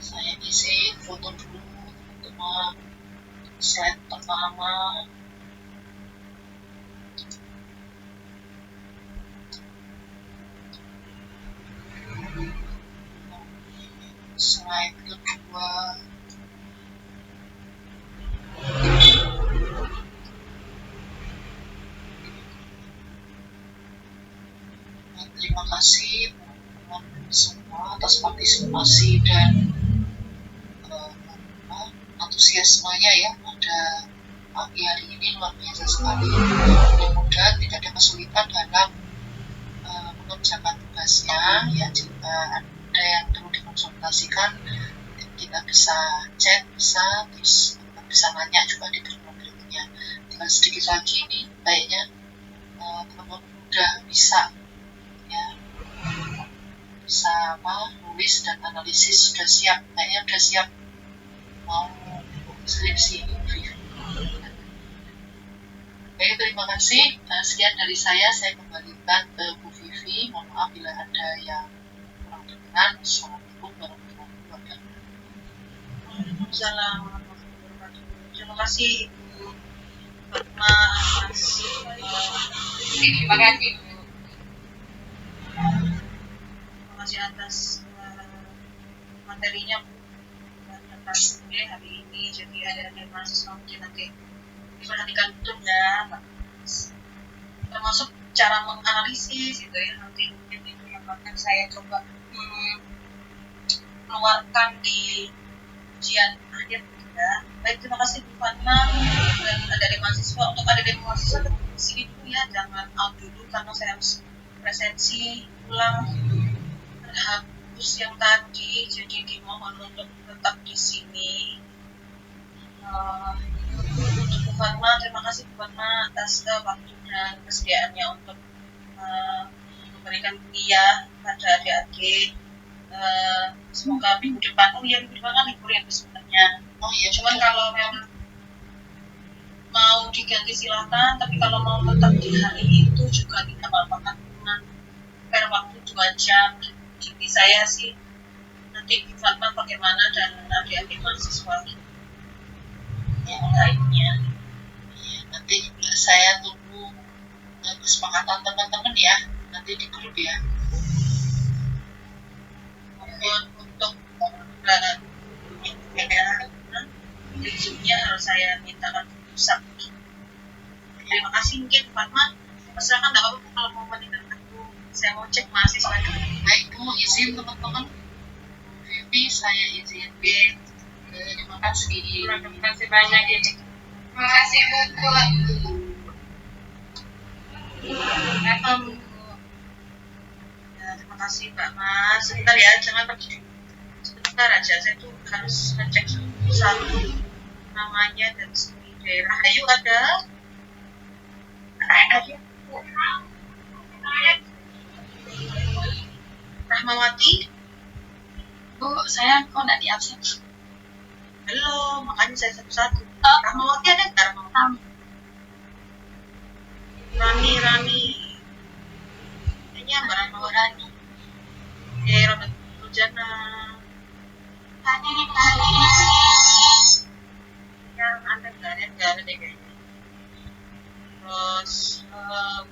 Saya izin foto dulu teman-teman. Slide pertama. Slide kedua. Terima kasih teman-teman semua atas partisipasi dan antusiasmenya ya pada pagi hari ini, luar biasa sekali. Mudah-mudahan tidak ada kesulitan dalam mengerjakan tugasnya ya. Jika ada yang perlu dikonsultasikan kita bisa chat, terus bisa nanya juga di pertemuan berikutnya. Tinggal sedikit lagi nih kayaknya teman-teman udah bisa ya, bisa nulis dan analisis, sudah siap, kayaknya udah siap mau skripsi. Oke, terima kasih. Sekian dari saya kembalikan ke Bu Vivi. Mohon maaf bila ada yang kurang berkenan. Assalamualaikum warahmatullahi wabarakatuh. Waalaikumsalam warahmatullahi wabarakatuh. Terima kasih Ibu Fatma atas Terima kasih. terima kasih atas materinya Bu. Tentang hari ini, jadi ada mahasiswa mungkin nanti diperhatikan betul ya, termasuk cara menganalisis gitu ya, nanti mungkin itu yang akan saya coba keluarkan di ujian akhir ya. Baik, terima kasih Bu Fatma dan adik mahasiswa. Untuk adik mahasiswa di sini dulu ya, jangan out dulu karena saya harus presensi ulang terhapus yang tadi, jadi dimohon untuk tetap di sini. Untuk Fatma, terima kasih Bu Fatma atas waktu dan kesediaannya untuk memberikan kuliah pada adik-adik. Semoga minggu depan, minggu depan kan libur ya sebenarnya. Oh iya, Cuman kalau memang mau diganti silakan, tapi kalau mau tetap di hari itu juga tidak apa-apa, cuma per waktu 2 jam. Jadi saya sih nanti Bu Fatma bagaimana dan adik-adik mahasiswa yang lainnya. nanti saya tunggu kesepakatan teman-teman ya, nanti di grup ya. Mohon untuk zoomnya harus saya mintakan rusak. Terima kasih mungkin Fatma. Silakan nggak apa-apa kalau mau meninggalkan dulu. Saya mau cek mahasiswa dulu. Baik, izin teman-teman. Vivi, saya izin. Terima kasih. Terima kasih banyak ya. Terima kasih Bu. Ya, terima kasih Mbak Mas. Sebentar ya, jangan pergi. Sebentar aja, saya tuh harus ngecek satu namanya dan segi daerah. Ayo ada. Rahmawati. Bu, saya kok nggak di absen? Halo, makanya saya satu-satu. Rahmawati ada nggak Rahmawati? Rani. Kayaknya Mbak Rahmawati. Roda Rujana. Yang ada nggak ada deh kayaknya. Terus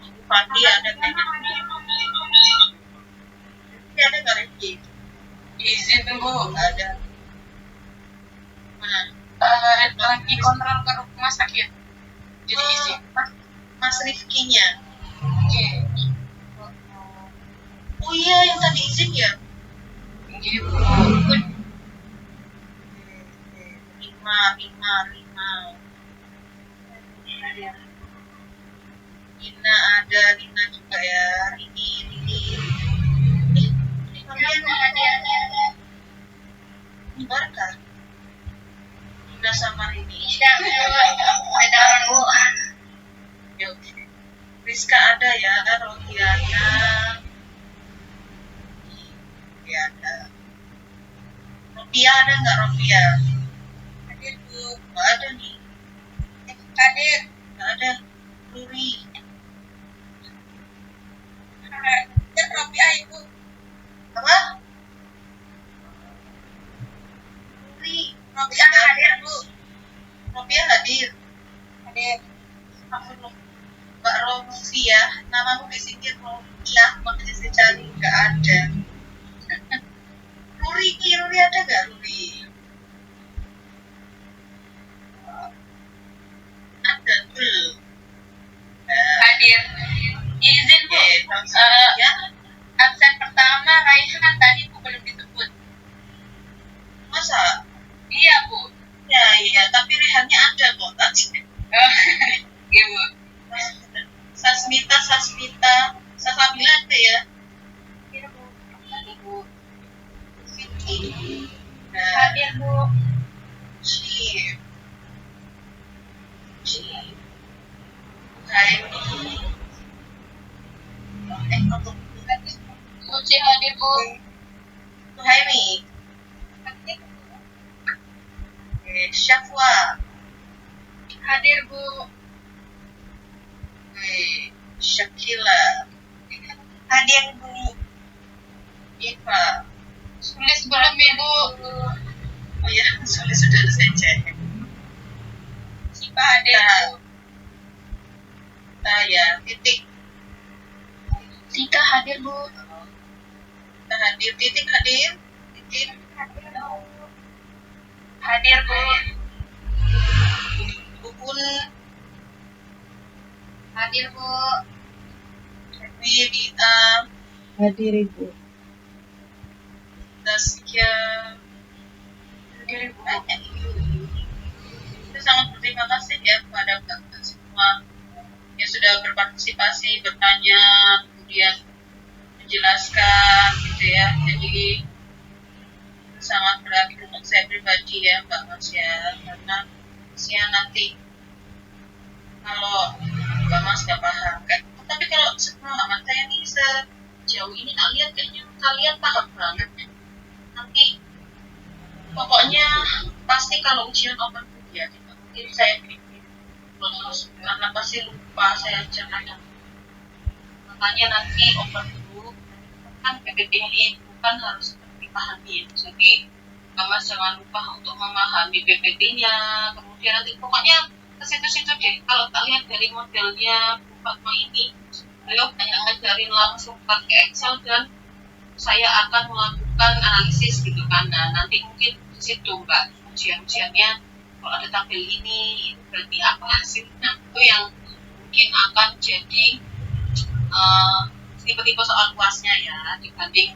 Bu Fandi ada kayaknya. Ini ada nggak Rifki? Izin Bu. Ada. Mana? Lagi kontrol ke rumah sakit. Jadi izin. Mas Rifkinya. Oke. Oh iya, yang tadi izin ya? Iya Bu. Lima. Lina ada, Lina juga ya. Rini. Kalian ada. Barca. Lina sama Rini. Ada orang Bu. Ya, oke. Rizka ada ya, Rodiana. Ya ada. Ropia ada nggak Ropia? Hadir Bu. Nggak ada nih. Hadir. Nggak ada. Ruri. Dan Ropia Ibu. Apa? Ruri. Ropia hadir Bu. Ropia hadir. Hadir. Mbak Rofi ya, namamu di sini Rofi, makanya saya cari nggak ada. Ruri ada nggak Ruri? Ada belum? Hadir. Izin Bu. Ya, Absen pertama Raihan tadi Bu belum disebut. masa? Iya Bu. Ya, tapi rehannya ada kok tadi. Iya Bu. Sasmita, Sasamila ada ya? Iya Bu. Tadi Bu. Vicky. Nah, Hadir Bu. Chief. Hai. Untuk Suci hadir Bu. Suhaimi. Syafwa. Hadir Bu. Syakila. Hadir Bu. Iva. Tulis belum Ibu. Oh ya, sudah saya cek. Siapa hadir Bu. Ya, titik. Tika hadir Bu. Hadir, titik hadir. Titik. Hadir Bu. Bukun. Hadir Bu. Dita. Hadir Ibu. Taskia. Hadir Bu. Saya sangat berterima kasih ya kepada Bapak semua yang sudah berpartisipasi, bertanya, kemudian menjelaskan gitu ya. Jadi sangat berarti untuk saya pribadi ya Mbak Mas ya, karena nanti kalau Mbak Mas nggak paham kan. Tapi kalau sepemahaman saya nih sejauh ini tak lihat kayaknya kalian paham banget. Nanti pokoknya pasti kalau ujian open book ya, tidak mungkin saya bikin terus karena pasti lupa saya jangan. Makanya nanti open book kan PPT-nya itu kan harus dipahami. Jadi Mas jangan lupa untuk memahami PPT-nya. Kemudian nanti pokoknya ke situ-situ deh. Kalau tak lihat dari modelnya Bu Fatma ini, beliau banyak ngajarin langsung pakai Excel dan saya akan melakukan analisis gitu kan. Nah nanti mungkin di situ Mbak ujian-ujiannya kalau ada tabel ini itu berarti apa hasilnya, itu yang mungkin akan jadi tipe-tipe soal kuasnya ya dibanding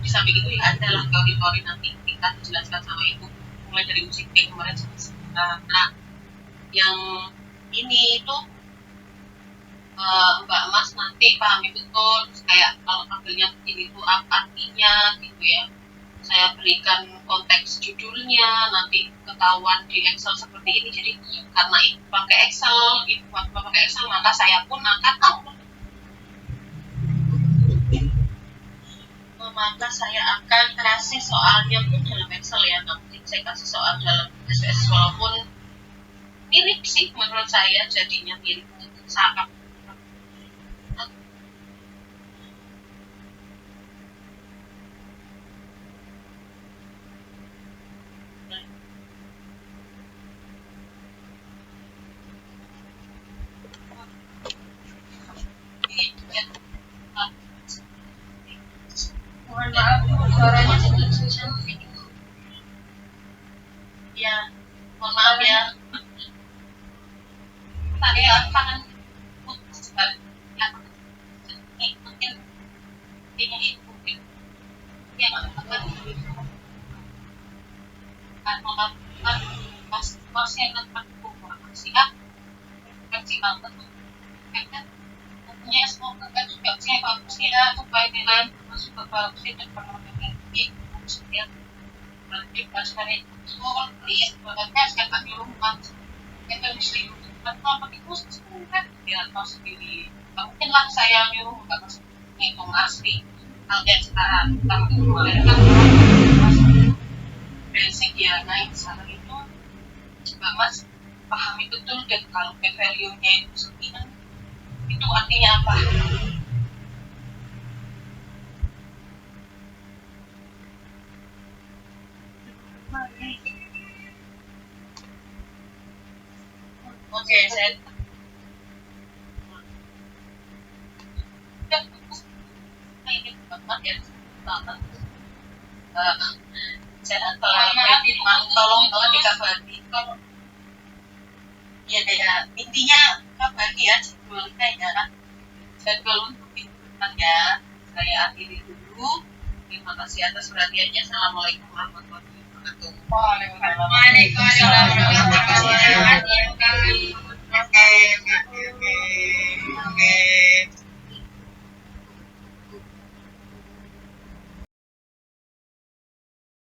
di samping itu ya ada lah teori-teori nanti kita dijelaskan sama ibu mulai dari musiknya kemarin sampai nah yang ini itu Mbak Mas nanti pahami betul kayak kalau tabelnya begini itu apa artinya gitu ya, saya berikan konteks judulnya nanti ketahuan di Excel seperti ini. Jadi karena ibu pakai Excel, maka saya pun akan tahu. Maka saya akan kasih soalnya pun dalam Excel ya, nggak mungkin saya kasih soal dalam SPSS walaupun mirip sih menurut saya jadinya mirip sangat. Mohon maaf, suaranya sedikit susah. Ya, mohon maaf ya. Saya akan putus yang mungkin ini mungkin yang akan melakukan masih akan melakukan siap maksimal karena punya semoga kan juga saya bagus ya supaya nilai masuk ke bagus dan perlu tinggi kemudian nanti pas hari sekolah lihat bahkan sekarang di rumah kita mesti atau pakai khusus kan biar tahu sendiri mungkin lah saya nyuruh nggak masuk ngitung asli alias tentang mulai kan basic ya naik sana itu Mbak Mas pahami betul dan kalau value-nya itu sekian itu artinya apa? Oke, saya ingin banget ya, saya tolong dikabari kalau ya intinya kabari ya jadwalnya ya jadwal untuk ya saya akhiri dulu. Terima kasih atas perhatiannya. Assalamualaikum warahmatullahi wabarakatuh. Waalaikumsalam warahmatullahi wabarakatuh. Oke.